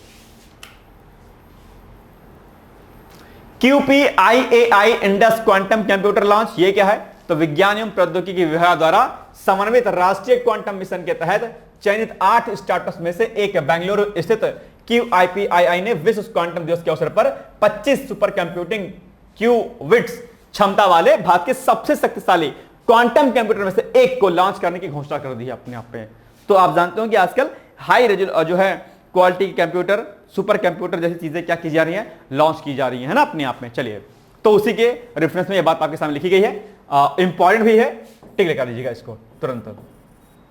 QPIAI Indus quantum computer launch. ये क्या है, तो विज्ञान एवं प्रौद्योगिकी विभाग द्वारा समन्वित राष्ट्रीय क्वांटम मिशन के तहत चयनित 8 स्टार्टअप्स में से एक बेंगलुरु स्थित QPIAI ने विश्व क्वांटम दिवस के अवसर पर 25 सुपर कंप्यूटिंग क्यूबिट्स क्षमता वाले भारत के सबसे शक्तिशाली क्वांटम कंप्यूटर में से एक को लॉन्च करने की घोषणा कर दी है अपने आप पे। तो आप जानते हो कि आजकल हाई जो है क्वालिटी कंप्यूटर, सुपर कंप्यूटर जैसी चीजें क्या की जा रही है, लॉन्च की जा रही है ना अपने आप में। चलिए, तो उसी के रेफरेंस में यह बात आपके सामने लिखी गई है, इंपॉर्टेंट भी है, टिक लगा लीजिएगा इसको तुरंत।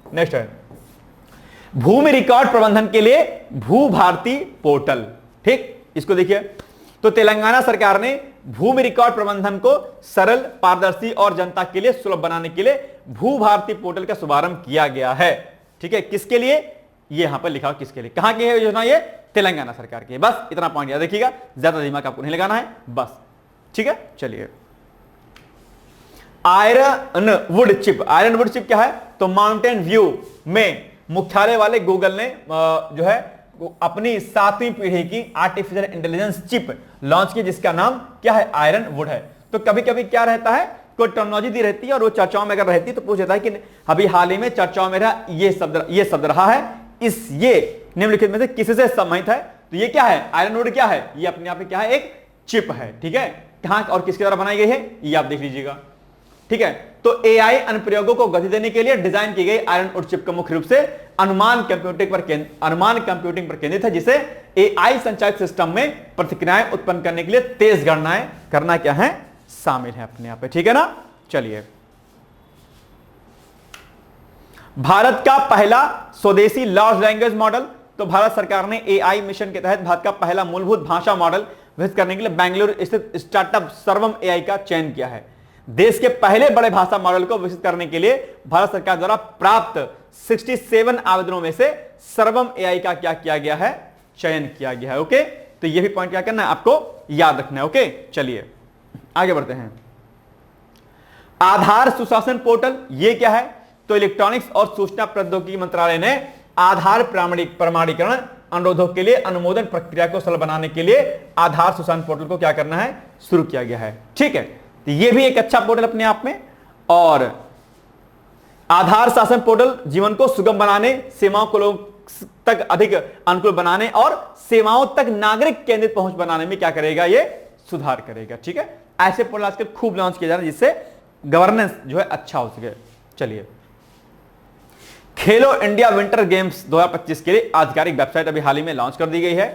नेक्स्ट है भूमि रिकॉर्ड प्रबंधन के लिए भू भारती पोर्टल, ठीक, इसको देखिए। तो तेलंगाना सरकार ने भूमि रिकॉर्ड प्रबंधन को सरल, पारदर्शी और जनता के लिए सुलभ बनाने के लिए भू भारती पोर्टल का शुभारंभ किया गया है, ठीक है। किसके लिए, ये यहां पर लिखा हो किसके लिए, कहां की है योजना, ये तेलंगाना सरकार की है। बस इतना पॉइंट याद रखिएगा, ज्यादा दिमाग आपको नहीं लगाना है, बस, ठीक है। चलिए, iron would chip. Iron would chip क्या है, तो माउंटेन व्यू में मुख्यालय वाले गूगल ने जो है अपनी 7वीं पीढ़ी की आर्टिफिशियल इंटेलिजेंस चिप लॉन्च की, जिसका नाम क्या है, आयरन वुड है। तो कभी कभी क्या रहता है कोई टर्मिनोलॉजी दी रहती है और वो चर्चाओं में अगर रहती है तो पूछ लेता है कि अभी हाल ही में चर्चाओं में रहा ये शब्द रहा है, इस ये निम्नलिखित में से किससे संबंधित है? तो ये क्या है? आयरन वुड क्या है? ये अपने आप में क्या है? एक चिप है। ठीक है, कहां और किसके द्वारा बनाई गई है ये आप देख लीजिएगा। ठीक है, तो एआई अनुप्रयोगों को गति देने के लिए डिजाइन की गई आयरन वुड चिप का मुख्य रूप से अनुमान कंप्यूटिंग पर केंद्रित है, जिसे एआई संचालित सिस्टम में प्रतिक्रियाएं उत्पन्न करने के लिए तेज गणनाएं करना क्या है? शामिल है अपने आप पे। ठीक है ना। चलिए, भारत का पहला स्वदेशी लार्ज लैंग्वेज मॉडल। तो भारत सरकार ने एआई मिशन के तहत भारत का पहला मूलभूत भाषा मॉडल विकसित करने के लिए बेंगलुरु स्थित स्टार्टअप सर्वम एआई का चयन किया है। देश के पहले बड़े भाषा मॉडल को विकसित करने के लिए भारत सरकार द्वारा प्राप्त 67 आवेदनों में से सर्वम एआई का क्या किया गया है? चयन किया गया है। ओके, तो यह भी पॉइंट क्या करना है आपको याद रखना है। ओके, चलिए आगे बढ़ते हैं। आधार सुशासन पोर्टल ये क्या है? तो इलेक्ट्रॉनिक्स और सूचना प्रौद्योगिकी मंत्रालय ने आधार प्रमाणीकरण अनुरोधों के लिए अनुमोदन प्रक्रिया को सरल बनाने के लिए आधार सुशासन पोर्टल को क्या करना है? शुरू किया गया है। ठीक है, तो ये भी एक अच्छा पोर्टल अपने आप में। और आधार शासन पोर्टल जीवन को सुगम बनाने, सेवाओं को लोग तक अधिक अनुकूल बनाने और सेवाओं तक नागरिक केंद्रित पहुंच बनाने में क्या करेगा? ये सुधार करेगा। ठीक है, ऐसे पोर्टल आजकल खूब लॉन्च किया जा रहा है जिससे गवर्नेंस जो है अच्छा हो सके। चलिए, खेलो इंडिया विंटर गेम्स 2025 के लिए आधिकारिक वेबसाइट अभी हाल ही में लॉन्च कर दी गई है।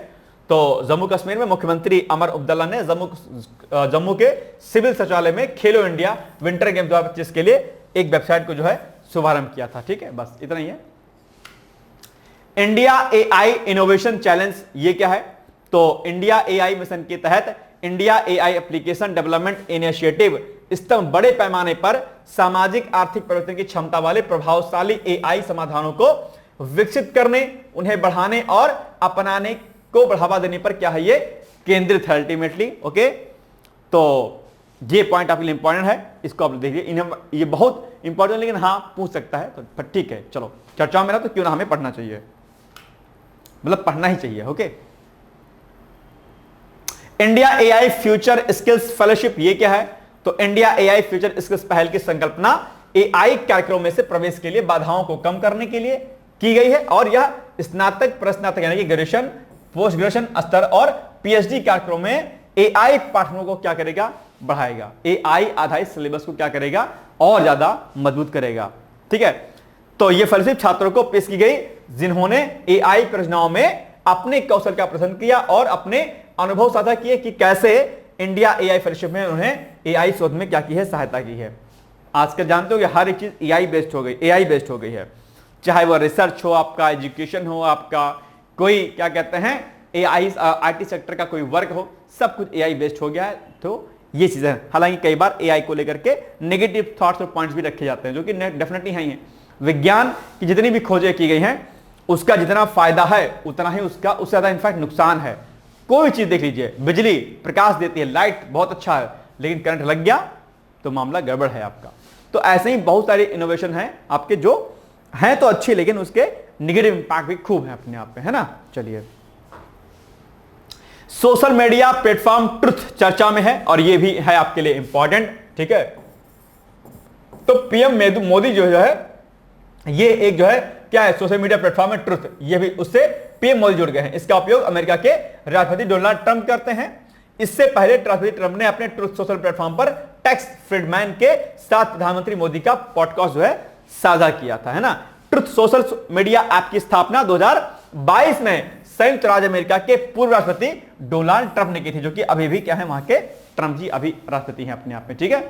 तो जम्मू कश्मीर में मुख्यमंत्री अमर अब्दुल्ला ने जम्मू के सिविल सचिवालय में खेलो इंडिया विंटर गेम 2025 के लिए एक वेबसाइट को जो है शुभारंभ किया था। ठीक है, बस इतना ही है। इंडिया एआई इनोवेशन चैलेंज ये क्या है? तो इंडिया एआई मिशन के तहत India AI application development initiative स्तंभ बड़े पैमाने पर सामाजिक आर्थिक परिवर्तन की क्षमता वाले प्रभावशाली एआई समाधानों को विकसित करने, उन्हें बढ़ाने और अपनाने को बढ़ावा देने पर क्या है? ये केंद्रित है अल्टीमेटली। ओके, तो ये पॉइंट आपके लिए इंपॉर्टेंट है, इसको आप देखिए। ये बहुत इंपॉर्टेंट लेकिन हाँ पूछ सकता है, तो ठीक है चलो चर्चा में ना, तो क्यों ना हमें पढ़ना चाहिए, मतलब पढ़ना ही चाहिए। Okay, India AI future skills fellowship ये क्या है? तो इंडिया एआई फ्यूचर स्किल्स पहल की संकल्पना एआई कार्यक्रमों में से प्रवेश के लिए बाधाओं को कम करने के लिए की गई है और यह स्नातक, प्रस्नातक यानी कि ग्रेजुएशन, पोस्ट ग्रेजुएशन स्तर और पीएचडी कार्यक्रमों में एआई पाठ्यक्रमों को क्या करेगा? बढ़ाएगा। एआई आधारित सिलेबस को क्या करेगा? और ज्यादा मजबूत करेगा। ठीक है, तो यह फेलोशिप छात्रों को पेश की गई जिन्होंने एआई परियोजनाओं में अपने कौशल का प्रदर्शन किया और अपने अनुभव साझा किए कि कैसे इंडिया एआई फेलोशिप में उन्हें एआई शोध में क्या की है? सहायता की है। आजकल जानते हो कि हर एक चीज एआई बेस्ड हो गई है, चाहे वो रिसर्च हो, आपका एजुकेशन हो, आपका कोई क्या कहते हैं एआई आईटी सेक्टर का कोई वर्क हो, सब कुछ एआई बेस्ड हो गया है। तो ये चीजें, हालांकि कई बार एआई को लेकर के नेगेटिव थॉट्स और पॉइंट्स भी रखे जाते हैं, जो कि डेफिनेटली है ही है। विज्ञान की जितनी भी खोजें की गई हैं, उसका जितना फायदा है उतना ही उसका उससे ज्यादा इनफैक्ट नुकसान है। कोई चीज देख लीजिए, बिजली प्रकाश देती है, लाइट बहुत अच्छा है, लेकिन करंट लग गया तो मामला गड़बड़ है आपका। तो ऐसे ही बहुत सारे इनोवेशन हैं आपके जो हैं तो अच्छी, लेकिन उसके नेगेटिव इंपैक्ट भी खूब है अपने आप पे, है ना। चलिए, सोशल मीडिया प्लेटफॉर्म ट्रुथ चर्चा में है और ये भी है आपके लिए इंपॉर्टेंट। ठीक है, तो पीएम मोदी जो है ये एक जो है क्या है? सोशल मीडिया प्लेटफॉर्म है ट्रुथ, ये भी उससे पीएम मोदी जुड़ गए हैं। इसका उपयोग अमेरिका के राष्ट्रपति डोनाल्ड ट्रंप करते हैं। इससे पहले राष्ट्रपति ट्रंप ने अपने ट्रुथ सोशल प्लेटफॉर्म पर टेक्स फ्रीडमैन के साथ प्रधानमंत्री मोदी का पॉडकास्ट जो है साझा किया था, है ना। ट्रुथ सोशल मीडिया ऐप की स्थापना 2022 में संयुक्त राज्य अमेरिका के पूर्व राष्ट्रपति डोनाल्ड ट्रंप ने की थी, जो कि अभी भी क्या है? वहां के ट्रंप जी अभी राष्ट्रपति हैं अपने आप में। ठीक है,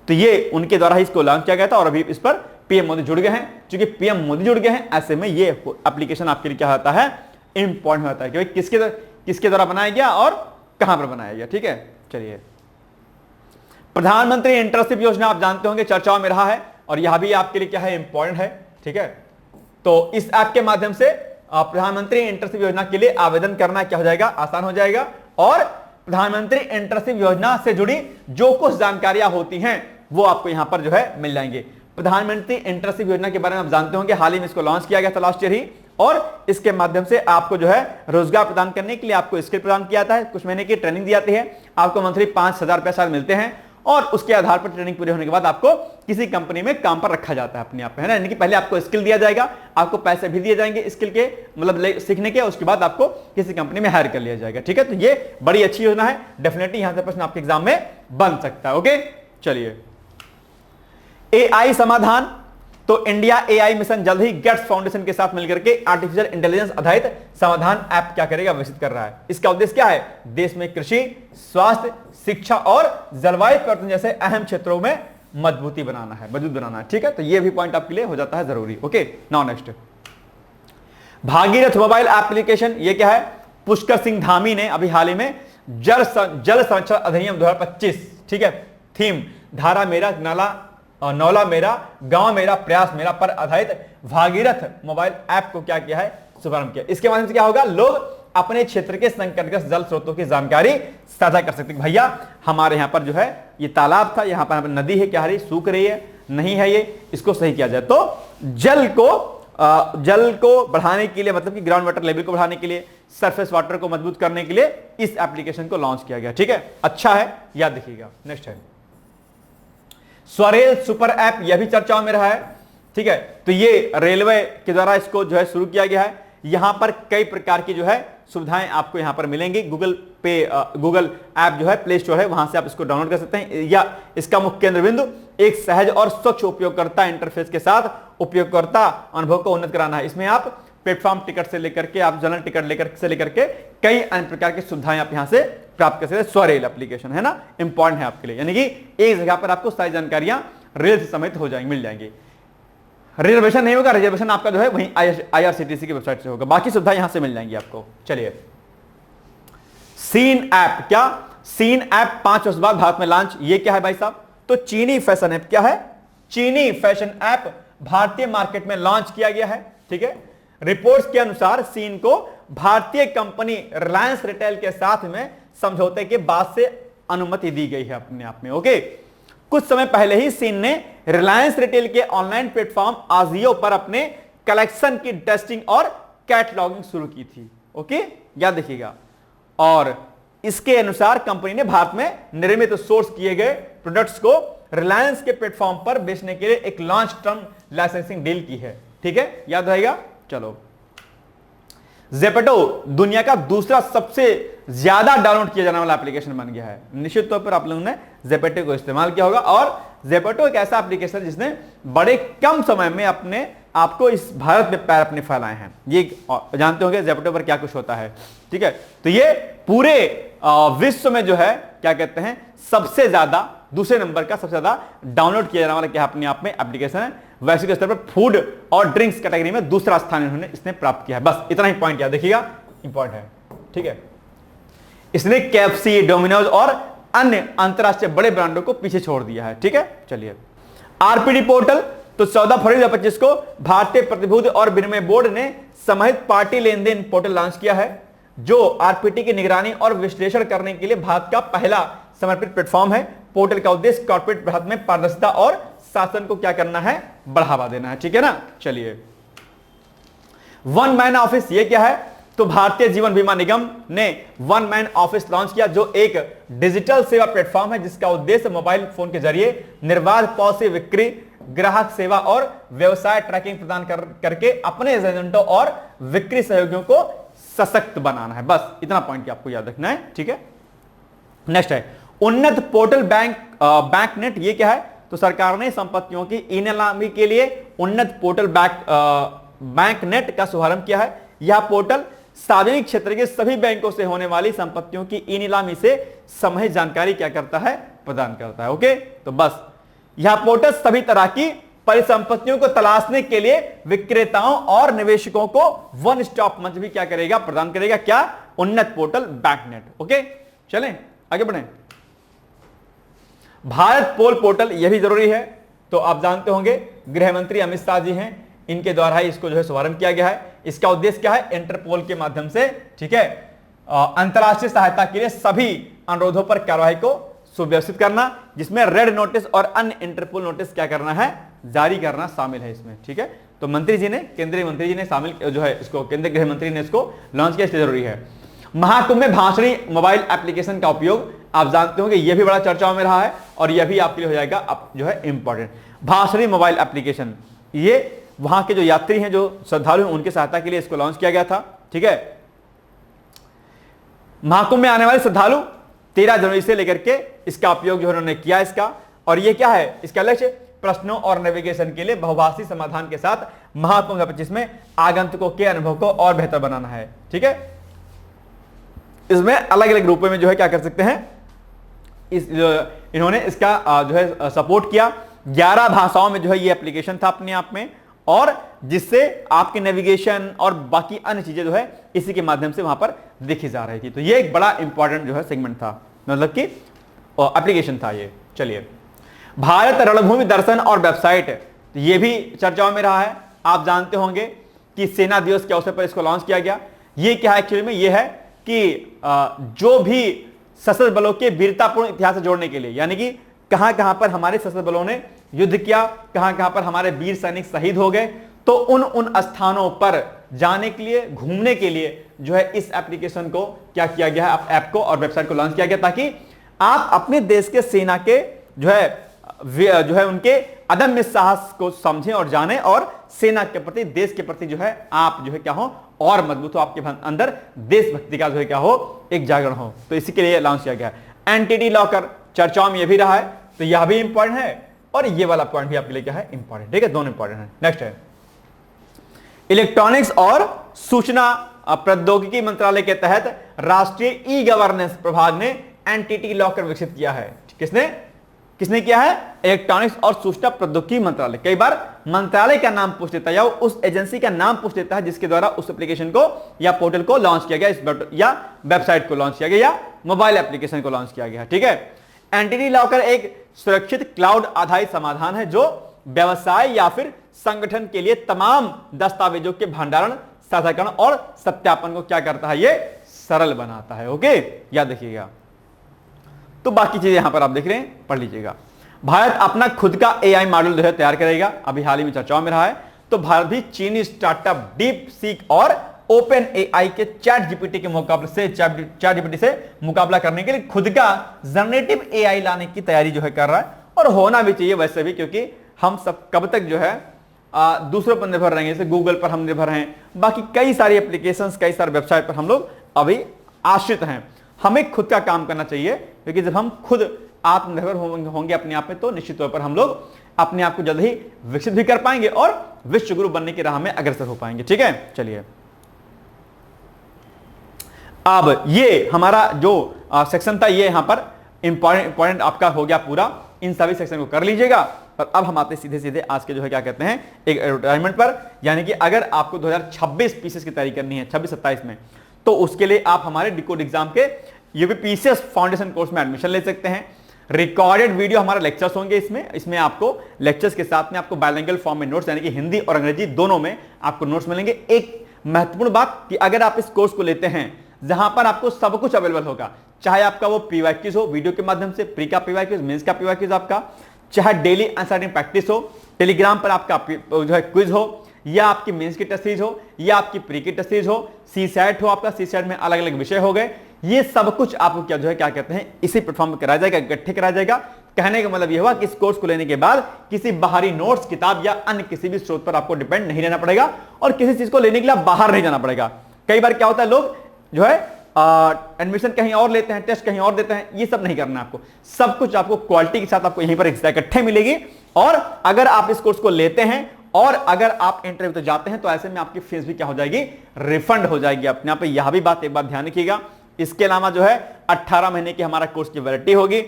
तो ये उनके द्वारा ही इसको लॉन्च किया गया था और अभी इस पर पीएम मोदी जुड़ गए हैं। क्योंकि पीएम मोदी जुड़ गए हैं, ऐसे में ये एप्लीकेशन आपके लिए क्या होता है? इंपॉर्टेंट होता है कि भाई किसके द्वारा बनाया गया और कहां पर बनाया गया। ठीक है, चलिए, प्रधानमंत्री इंटर्नशिप योजना आप जानते होंगे चर्चाओं में रहा है और यह भी आपके लिए क्या है? इंपॉर्टेंट है। ठीक है, तो इस ऐप के माध्यम से प्रधानमंत्री इंटर्नशिप योजना के लिए आवेदन करना क्या हो जाएगा? आसान हो जाएगा। और प्रधानमंत्री इंटर्नशिप योजना से जुड़ी जो कुछ जानकारियां होती हैं वो आपको यहां पर जो है मिल जाएंगे। प्रधानमंत्री इंटर्नशिप योजना के बारे में आप जानते होंगे, हाल ही में इसको लॉन्च किया गया था लास्ट ईयर ही, और इसके माध्यम से आपको जो है रोजगार प्रदान करने के लिए आपको स्किल प्रदान किया जाता है, कुछ महीने की ट्रेनिंग दी जाती है, आपको मंथली 5,000 रुपए साल मिलते हैं और उसके आधार पर ट्रेनिंग पूरी होने के बाद आपको किसी कंपनी में काम पर रखा जाता है अपने आप है ना। यानी कि पहले आपको स्किल दिया जाएगा, आपको पैसे भी दिए जाएंगे स्किल के मतलब सीखने के, उसके बाद आपको किसी कंपनी में हायर कर लिया जाएगा। ठीक है, तो ये बड़ी अच्छी योजना है, डेफिनेटली यहां से प्रश्न आपके एग्जाम में बन सकता है। ओके, चलिए एआई समाधान। तो इंडिया एआई मिशन जल्द ही गेट्स फाउंडेशन के साथ मिलकर के आर्टिफिशियल इंटेलिजेंस आधारित समाधान ऐप क्या करेगा, विकसित कर रहा है। इसका उद्देश्य क्या है, देश में कृषि, स्वास्थ्य, शिक्षा और जलवायु परिवर्तन जैसे अहम क्षेत्रों में मजबूत बनाना है। ठीक है, तो ये भी पॉइंट आपके लिए हो जाता है जरूरी। Okay, now next, Bhagirath mobile application. ये क्या है, पुष्कर सिंह धामी ने अभी हाल ही में जल संरक्षण अधिनियम 2025, ठीक है, थीम धारा मेरा नाला नौला मेरा गांव मेरा प्रयास मेरा पर आधारित भागीरथ मोबाइल ऐप को क्या किया है, शुभारंभ किया। इसके माध्यम से क्या होगा, लोग अपने क्षेत्र के संकटग्रस्त जल स्रोतों की जानकारी साझा कर सकते हैं। भैया हमारे यहां पर जो है ये तालाब था, यहां पर नदी है, क्या है, सूख रही है, नहीं है, ये इसको सही किया जाए। तो जल को बढ़ाने के लिए, मतलब कि ग्राउंड वाटर लेवल को बढ़ाने के लिए, सरफेस वाटर को मजबूत करने के लिए इस एप्लीकेशन को लॉन्च किया गया। ठीक है, अच्छा है, याद रखिएगा। नेक्स्ट है स्वरेल सुपर ऐप, यह भी चर्चाओं में रहा है। ठीक है, तो ये रेलवे के द्वारा इसको जो है शुरू किया गया है। यहां पर कई प्रकार की जो है सुविधाएं आपको यहां पर मिलेंगी। गूगल ऐप जो है प्ले स्टोर है, वहां से आप इसको डाउनलोड कर सकते हैं। या इसका मुख्य केंद्र बिंदु एक सहज और स्वच्छ उपयोगकर्ता इंटरफेस के साथ उपयोगकर्ता अनुभव को उन्नत कराना है। इसमें आप प्लेटफॉर्म टिकट से लेकर के, आप जनरल टिकट से लेकर के कई अन्य प्रकार की सुविधाएं आप यहां से प्राप्त कर सकते हैं। स्वरेल एप्लीकेशन है ना, इंपॉर्टेंट है आपके लिए, यानी कि एक जगह पर आपको सारी जानकारियां रेल से समेत हो जाएंगी, मिल जाएंगी। रिजर्वेशन नहीं होगा, रिजर्वेशन आपका जो है वहीं IRCTC की वेबसाइट से होगा, बाकी सुविधा यहां से मिल जाएंगी आपको। चलिए सीन ऐप, क्या सीन ऐप 5 वर्ष बाद भारत में लॉन्च। ये क्या है भाई साहब, तो चीनी फैशन ऐप। क्या है, चीनी फैशन ऐप भारतीय मार्केट में लॉन्च किया गया है। ठीक है, रिपोर्ट्स के अनुसार सीन को भारतीय कंपनी रिलायंस रिटेल के साथ में समझौते के बाद से अनुमति दी गई है अपने आप में। ओके, कुछ समय पहले ही सीन ने रिलायंस रिटेल के ऑनलाइन प्लेटफॉर्म आजियो पर अपने कलेक्शन की टेस्टिंग और कैटलॉगिंग शुरू की थी। ओके, याद रखिएगा। और इसके अनुसार कंपनी ने भारत में निर्मित सोर्स किए गए प्रोडक्ट्स को रिलायंस के प्लेटफॉर्म पर बेचने के लिए एक लॉन्च टर्म लाइसेंसिंग डील की है। ठीक है, याद रहेगा। चलो, ज़ेपेटो दुनिया का दूसरा सबसे ज्यादा डाउनलोड किया जाने वाला एप्लीकेशन बन गया है। निश्चित तौर पर आप लोगों ने ज़ेपेटो को इस्तेमाल किया होगा, और ज़ेपेटो एक ऐसा एप्लीकेशन जिसने बड़े कम समय में अपने आपको इस भारत में पैर अपने फैलाए हैं। ये जानते होंगे ज़ेपेटो पर क्या कुछ होता है। ठीक है, तो ये पूरे विश्व में जो है क्या कहते हैं, सबसे ज्यादा, दूसरे नंबर का सबसे ज्यादा डाउनलोड किया जाने वाला क्या अपने आप में एप्लीकेशन है। वैश्विक स्तर पर फूड और ड्रिंक्स कैटेगरी में दूसरा स्थान इसने प्राप्त किया है। बस इतना ही पॉइंट याद देखिएगा, इंपॉर्टेंट है। ठीक है, इसने KFC, डोमिनोज और अन्य अंतरराष्ट्रीय बड़े ब्रांडों को पीछे छोड़ दिया है। ठीक है, चलिए RPD पोर्टल। तो 14 फरवरी 2025 को भारतीय प्रतिभूति और विनिमय बोर्ड ने समाहित पार्टी लेन देन पोर्टल लॉन्च किया है, जो RPT की निगरानी और विश्लेषण करने के लिए भारत का पहला समर्पित प्लेटफॉर्म है। पोर्टल का उद्देश्य कॉर्पोरेट भारत में पारदर्शिता और शासन को क्या करना है, बढ़ावा देना है। ठीक है ना। चलिए, वन मैन ऑफिस, ये क्या है, तो भारतीय जीवन बीमा निगम ने वन मैन ऑफिस लॉन्च किया, जो एक डिजिटल सेवा प्लेटफॉर्म है जिसका उद्देश्य मोबाइल फोन के जरिए निर्बाध पॉलिसी बिक्री, ग्राहक सेवा और व्यवसाय ट्रैकिंग प्रदान करके अपने एजेंटों और बिक्री सहयोगियों को सशक्त बनाना है। बस इतना पॉइंट आपको याद रखना है। ठीक है, नेक्स्ट है उन्नत पोर्टल बैंक नेट। ये क्या है, तो सरकार ने संपत्तियों की ई नीलामी के लिए उन्नत पोर्टल बैंक नेट का शुभारंभ किया है। यह पोर्टल सार्वजनिक क्षेत्र के सभी बैंकों से होने वाली संपत्तियों की ई नीलामी से संबंधित जानकारी क्या करता है, प्रदान करता है। ओके, तो बस यह पोर्टल सभी तरह की परिसंपत्तियों को तलाशने के लिए विक्रेताओं और निवेशकों को वन स्टॉप मंच भी क्या करेगा, प्रदान करेगा। क्या, उन्नत पोर्टल बैंक नेट। ओके, चलें आगे बढ़ें। भारत पोल पोर्टल, यह भी जरूरी है। तो आप जानते होंगे गृह मंत्री अमित शाह जी हैं, इनके द्वारा ही इसको जो है शुभारंभ किया गया है। इसका उद्देश्य क्या है, इंटरपोल के माध्यम से, ठीक है, अंतरराष्ट्रीय सहायता के लिए सभी अनुरोधों पर कार्यवाही को सुव्यवस्थित करना, जिसमें रेड नोटिस और अन्य इंटरपोल नोटिस क्या करना है, जारी करना शामिल है इसमें। ठीक है, तो मंत्री जी ने, केंद्रीय मंत्री जी ने शामिल जो है इसको, केंद्रीय गृह मंत्री ने इसको लॉन्च किया, इसलिए जरूरी है। महाकुंभ में भाषणी मोबाइल एप्लीकेशन का उपयोग, आप जानते होंगे यह भी बड़ा चर्चाओं में रहा है, और यह भी आपके लिए हो जाएगा अब जो है इंपॉर्टेंट। भाषणी मोबाइल एप्लीकेशन, ये वहां के जो यात्री हैं, जो श्रद्धालु हैं, उनकी सहायता के लिए इसको लॉन्च किया गया था। ठीक है, महाकुंभ में आने वाले श्रद्धालु 13 जनवरी से लेकर के इसका उपयोग जो उन्होंने किया इसका, और ये क्या है, इसका लक्ष्य प्रश्नों और नेविगेशन के लिए बहुभाषी समाधान के साथ महाकुंभ 2025 में आगंतुकों के अनुभव को और बेहतर बनाना है। ठीक है, इसमें अलग अलग रूपों में जो है क्या कर सकते हैं, इन्होंने इसका जो है सपोर्ट किया। 11 भाषाओं में जो है ये एप्लीकेशन था अपने आप में, और जिससे आपके नेविगेशन और बाकी अन्य चीजें जो है इसी के माध्यम से वहां पर देखी जा रही थी। तो ये एक बड़ा इंपॉर्टेंट जो है सेगमेंट था, मतलब कि एप्लीकेशन था ये। चलिए, भारत रणभूमि दर्शन और वेबसाइट, ये भी चर्चाओं में रहा है। आप जानते होंगे कि सेना दिवस के अवसर पर इसको लॉन्च किया गया। ये क्या है एक्चुअली में, ये है कि जो भी सशस्त्र बलों के वीरतापूर्ण इतिहास से जोड़ने के लिए, यानी कि कहां कहां पर हमारे सशस्त्र बलों ने युद्ध किया, कहां कहां पर हमारे वीर सैनिक शहीद हो गए, तो उन स्थानों पर जाने के लिए, घूमने के लिए जो है इस एप्लीकेशन को क्या किया गया है, ऐप को और वेबसाइट को लॉन्च किया गया, ताकि आप अपने देश के सेना के जो है उनके अदम्य साहस को समझें और जानें, और सेना के प्रति, देश के प्रति जो है आप जो है क्या हो, और मजबूत हो, आपके अंदर देशभक्ति का जो है क्या हो, एक जागरण हो। तो इसी के लिए लॉन्च किया गया है। एंटिटी लॉकर चर्चाओं में यह भी रहा है, तो यह भी इंपॉर्टेंट है, और ये वाला पॉइंट भी आपके लिए क्या है, इंपॉर्टेंट। ठीक है, दोनों इंपॉर्टेंट है। नेक्स्ट है इलेक्ट्रॉनिक्स और सूचना प्रौद्योगिकी मंत्रालय के तहत राष्ट्रीय ई गवर्नेंस प्रभाग ने एंटिटी लॉकर विकसित किया है। किसने किया है? इलेक्ट्रॉनिक्स और सूचना प्रौद्योगिकी मंत्रालय। कई बार मंत्रालय का नाम पूछ लेता है या उस एजेंसी का नाम पूछ लेता है जिसके द्वारा उस एप्लीकेशन को या पोर्टल को लॉन्च किया गया, या वेबसाइट को लॉन्च किया गया, या मोबाइल एप्लीकेशन को लॉन्च किया गया। ठीक है, एंटिटी लॉकर एक सुरक्षित क्लाउड आधारित समाधान है जो व्यवसाय या फिर संगठन के लिए तमाम दस्तावेजों के भंडारण, साझाकरण और सत्यापन को क्या करता है, ये सरल बनाता है। ओके, याद रखिएगा। तो बाकी चीजें यहां पर आप देख रहे हैं, पढ़ लीजिएगा। भारत अपना खुद का एआई मॉडल जो है तैयार करेगा, अभी हाल ही में चर्चाओं में रहा है। तो भारत भी चीनी स्टार्टअप डीप सीक और ओपन एआई के चैट जीपीटी के मुकाबले से, चैट जीपीटी से मुकाबला करने के लिए खुद का जनरेटिव एआई लाने की तैयारी जो है कर रहा है, और होना भी चाहिए वैसे भी, क्योंकि हम सब कब तक जो है दूसरों पर निर्भर रहेंगे। जैसे गूगल पर हम निर्भर हैं, बाकी कई सारी एप्लीकेशंस, कई सारे वेबसाइट पर हम लोग अभी आश्रित हैं। हमें खुद का काम करना चाहिए, क्योंकि जब हम खुद आत्मनिर्भर होंगे अपने आप में, तो निश्चित तौर पर हम लोग अपने आप को जल्द ही विकसित भी कर पाएंगे और विश्व गुरु बनने की राह में अग्रसर हो पाएंगे। ठीक है, चलिए अब ये हमारा जो सेक्शन था, ये यहां पर इंपॉर्टेंट आपका हो गया पूरा। इन सभी सेक्शन को कर लीजिएगा। और अब हम आते सीधे सीधे आज के जो है क्या कहते हैं, एक एडवर्टाइजमेंट पर। यानी कि अगर आपको 2026 पीसीएस की तैयारी करनी है 26-27 में, तो उसके लिए आप हमारे डिकोड एग्जाम के यूपीपीसीएस फाउंडेशन कोर्स में एडमिशन ले सकते हैं। रिकॉर्डेड वीडियो हमारा लेक्चर्स होंगे इसमें आपको लेक्चर्स के साथ में आपको बाइलिंगुअल फॉर्म में नोट्स, यानी कि हिंदी और अंग्रेजी दोनों में आपको नोट्स मिलेंगे। एक महत्वपूर्ण बात कि अगर आप इस कोर्स को लेते हैं जहां पर आपको सब कुछ अवेलेबल होगा, चाहे आपका वो पीवाईक्यूज हो वीडियो के माध्यम से, प्री का पीवाईक्यूज, मेंस का पीवाईक्यूज आपका, चाहे डेली आंसर प्रैक्टिस हो, टेलीग्राम पर आपका जो है क्विज हो, या आपकी मेंस की टेस्ट सीरीज हो, या आपकी प्री की टेस्ट सीरीज हो, सीसैट हो आपका, सीसैट में अलग अलग विषय हो गए, ये सब कुछ आपको क्या जो है क्या कहते हैं इसी प्लेटफॉर्म पर कराया जाएगा, इकट्ठे कराया जाएगा। कहने का मतलब यह हुआ कि इस कोर्स को लेने के बाद किसी बाहरी नोट्स, किताब या अन्य किसी भी स्रोत पर आपको डिपेंड नहीं रहना पड़ेगा, और किसी चीज को लेने के लिए बाहर नहीं जाना पड़ेगा। कई बार क्या होता है, लोग जो है एडमिशन कहीं और लेते हैं, टेस्ट कहीं और देते हैं, ये सब नहीं करना आपको। सब कुछ आपको क्वालिटी के साथ आपको यहीं पर इकट्ठे मिलेगी। और अगर आप इस कोर्स को लेते हैं और अगर आप इंटरव्यू तो जाते हैं, तो ऐसे में आपकी फीस भी क्या हो जाएगी, रिफंड हो जाएगी अपने आप। यह भी बात एक बार ध्यान रखिएगा। इसके अलावा जो है 18 महीने की हमारा कोर्स की वैलिडिटी होगी।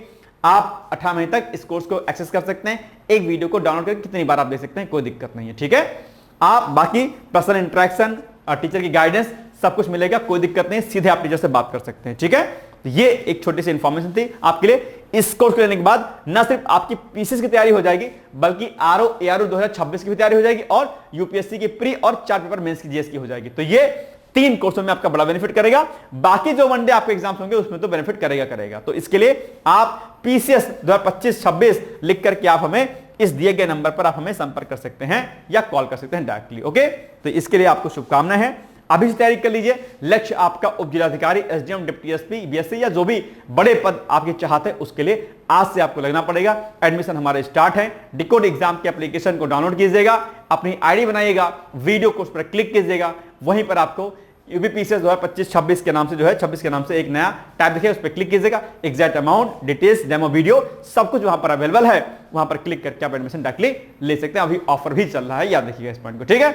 आप 18 महीने तक इस कोर्स को एक्सेस कर सकते हैं। एक वीडियो को डाउनलोड करके कितनी बार आप देख सकते हैं, कोई दिक्कत नहीं है। ठीक है, आप बाकी पर्सनल इंटरेक्शन और टीचर की गाइडेंस सब कुछ मिलेगा, कोई दिक्कत नहीं, सीधे आप टीचर से बात कर सकते हैं। ठीक है, तो ये एक छोटी सी इंफॉर्मेशन थी आपके लिए। इस कोर्स को लेने के बाद न सिर्फ आपकी पीसीएस की तैयारी हो जाएगी, बल्कि आरओ एआरओ 2026 की भी तैयारी हो जाएगी, और यूपीएससी की प्री और 4 पेपर मेंस की जीएस की हो जाएगी। तो ये 3 कोर्सों में आपका बड़ा बेनिफिट करेगा। बाकी जो वनडे आपके एग्जाम्स होंगे उसमें तो बेनिफिट करेगा। तो इसके लिए आप पीसीएस 2025-26 लिख करके आप हमें इस दिए गए नंबर पर आप हमें संपर्क कर सकते हैं या कॉल कर सकते हैं डायरेक्टली। ओके, तो इसके लिए आपको शुभकामनाएं हैं। अभी से तैयारी कर लीजिए। लक्ष्य आपका उप जिलाधिकारी, एसडीएम, डिप्टी एसपी, बीएससी या जो भी बड़े पद आपके चाहते हैं उसके लिए आज से आपको लगना पड़ेगा। एडमिशन हमारे स्टार्ट है। डिकोड एग्जाम के एप्लीकेशन को डाउनलोड कीजिएगा, अपनी आईडी बनाइएगा, वीडियो को उस पर क्लिक कीजिएगा, वहीं पर आपको यूपीपीसीएस 2025-26 के नाम से जो है 26 के नाम से एक नया टैब दिखेगा, उस पर क्लिक कीजिएगा। Exact amount, details, demo video सब कुछ वहां पर अवेलेबल है। वहां पर क्लिक करके आप एडमिशन डायरेक्टली ले सकते हैं। अभी ऑफर भी चल रहा है, याद रखिएगा इस पॉइंट को, ठीक है।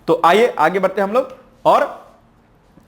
तो आइए आगे बढ़ते हैं हम लोग, और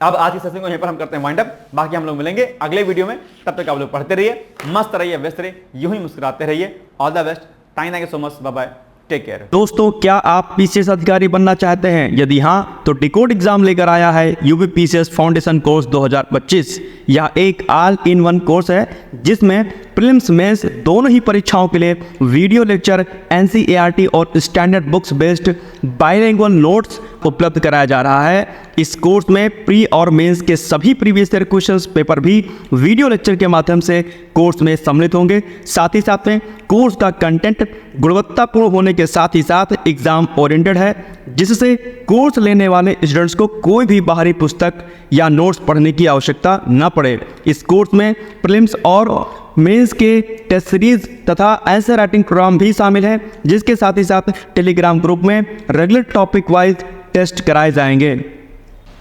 अब आज की सेशन को यहीं पर हम करते हैं वाइंड अप। बाकी हम लोग मिलेंगे अगले वीडियो में, तब तक आप लोग पढ़ते रहिए, मस्त रहिए, व्यस्त रहिए, यूं ही मुस्कुराते रहिए। All the best, thank you so much, bye bye, take care. दोस्तों, क्या आप पीसीएस अधिकारी बनना चाहते हैं? यदि हाँ, तो डिकोड एग्जाम लेकर आया है यूपीपीसीएस फाउंडेशन कोर्स 2025। यह एक ऑल इन वन कोर्स है जिसमें प्रीलिम्स मेंस दोनों ही परीक्षाओं के लिए वीडियो लेक्चर, एनसीईआरटी और standard books based bilingual notes उपलब्ध कराया जा रहा है। इस कोर्स में प्री और मेंस के सभी प्रीवियस ईयर क्वेश्चंस पेपर भी वीडियो लेक्चर के माध्यम से कोर्स में सम्मिलित होंगे। साथ ही साथ में कोर्स का कंटेंट गुणवत्तापूर्ण होने के साथ ही साथ एग्जाम ओरिएंटेड है, जिससे कोर्स लेने वाले स्टूडेंट्स को कोई भी बाहरी पुस्तक या नोट्स पढ़ने की आवश्यकता न पड़े। इस कोर्स में प्रीलिम्स और मेंस के टेस्ट सीरीज तथा आंसर राइटिंग प्रोग्राम भी शामिल है, जिसके साथ ही साथ टेलीग्राम ग्रुप में रेगुलर टॉपिक वाइज टेस्ट कराए जाएंगे।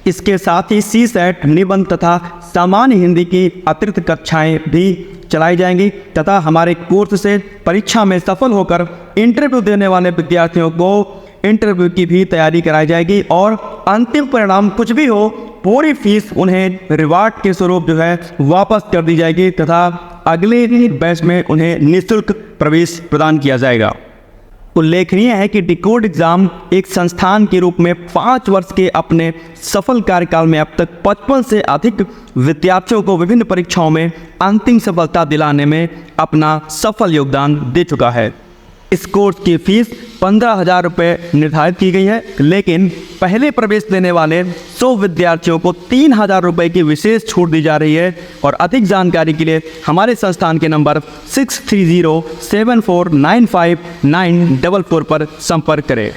इसके साथ ही सीसेट, निबंध तथा सामान्य हिंदी की अतिरिक्त कक्षाएं भी चलाई जाएंगी तथा हमारे कोर्स से परीक्षा में सफल होकर इंटरव्यू देने वाले विद्यार्थियों को इंटरव्यू की भी तैयारी कराई जाएगी, और अंतिम परिणाम कुछ भी हो, पूरी फीस उन्हें रिवार्ड के स्वरूप जो है वापस कर दी जाएगी तथा अगले बैच में उन्हें निःशुल्क प्रवेश प्रदान किया जाएगा। उल्लेखनीय है कि डिकोड एग्जाम एक संस्थान के रूप में 5 वर्ष के अपने सफल कार्यकाल में अब तक 55 से अधिक विद्यार्थियों को विभिन्न परीक्षाओं में अंतिम सफलता दिलाने में अपना सफल योगदान दे चुका है। इस कोर्स की फीस 15,000 रुपये निर्धारित की गई है, लेकिन पहले प्रवेश लेने वाले 100 विद्यार्थियों को 3,000 रुपये की विशेष छूट दी जा रही है। और अधिक जानकारी के लिए हमारे संस्थान के नंबर 6307495944 पर संपर्क करें।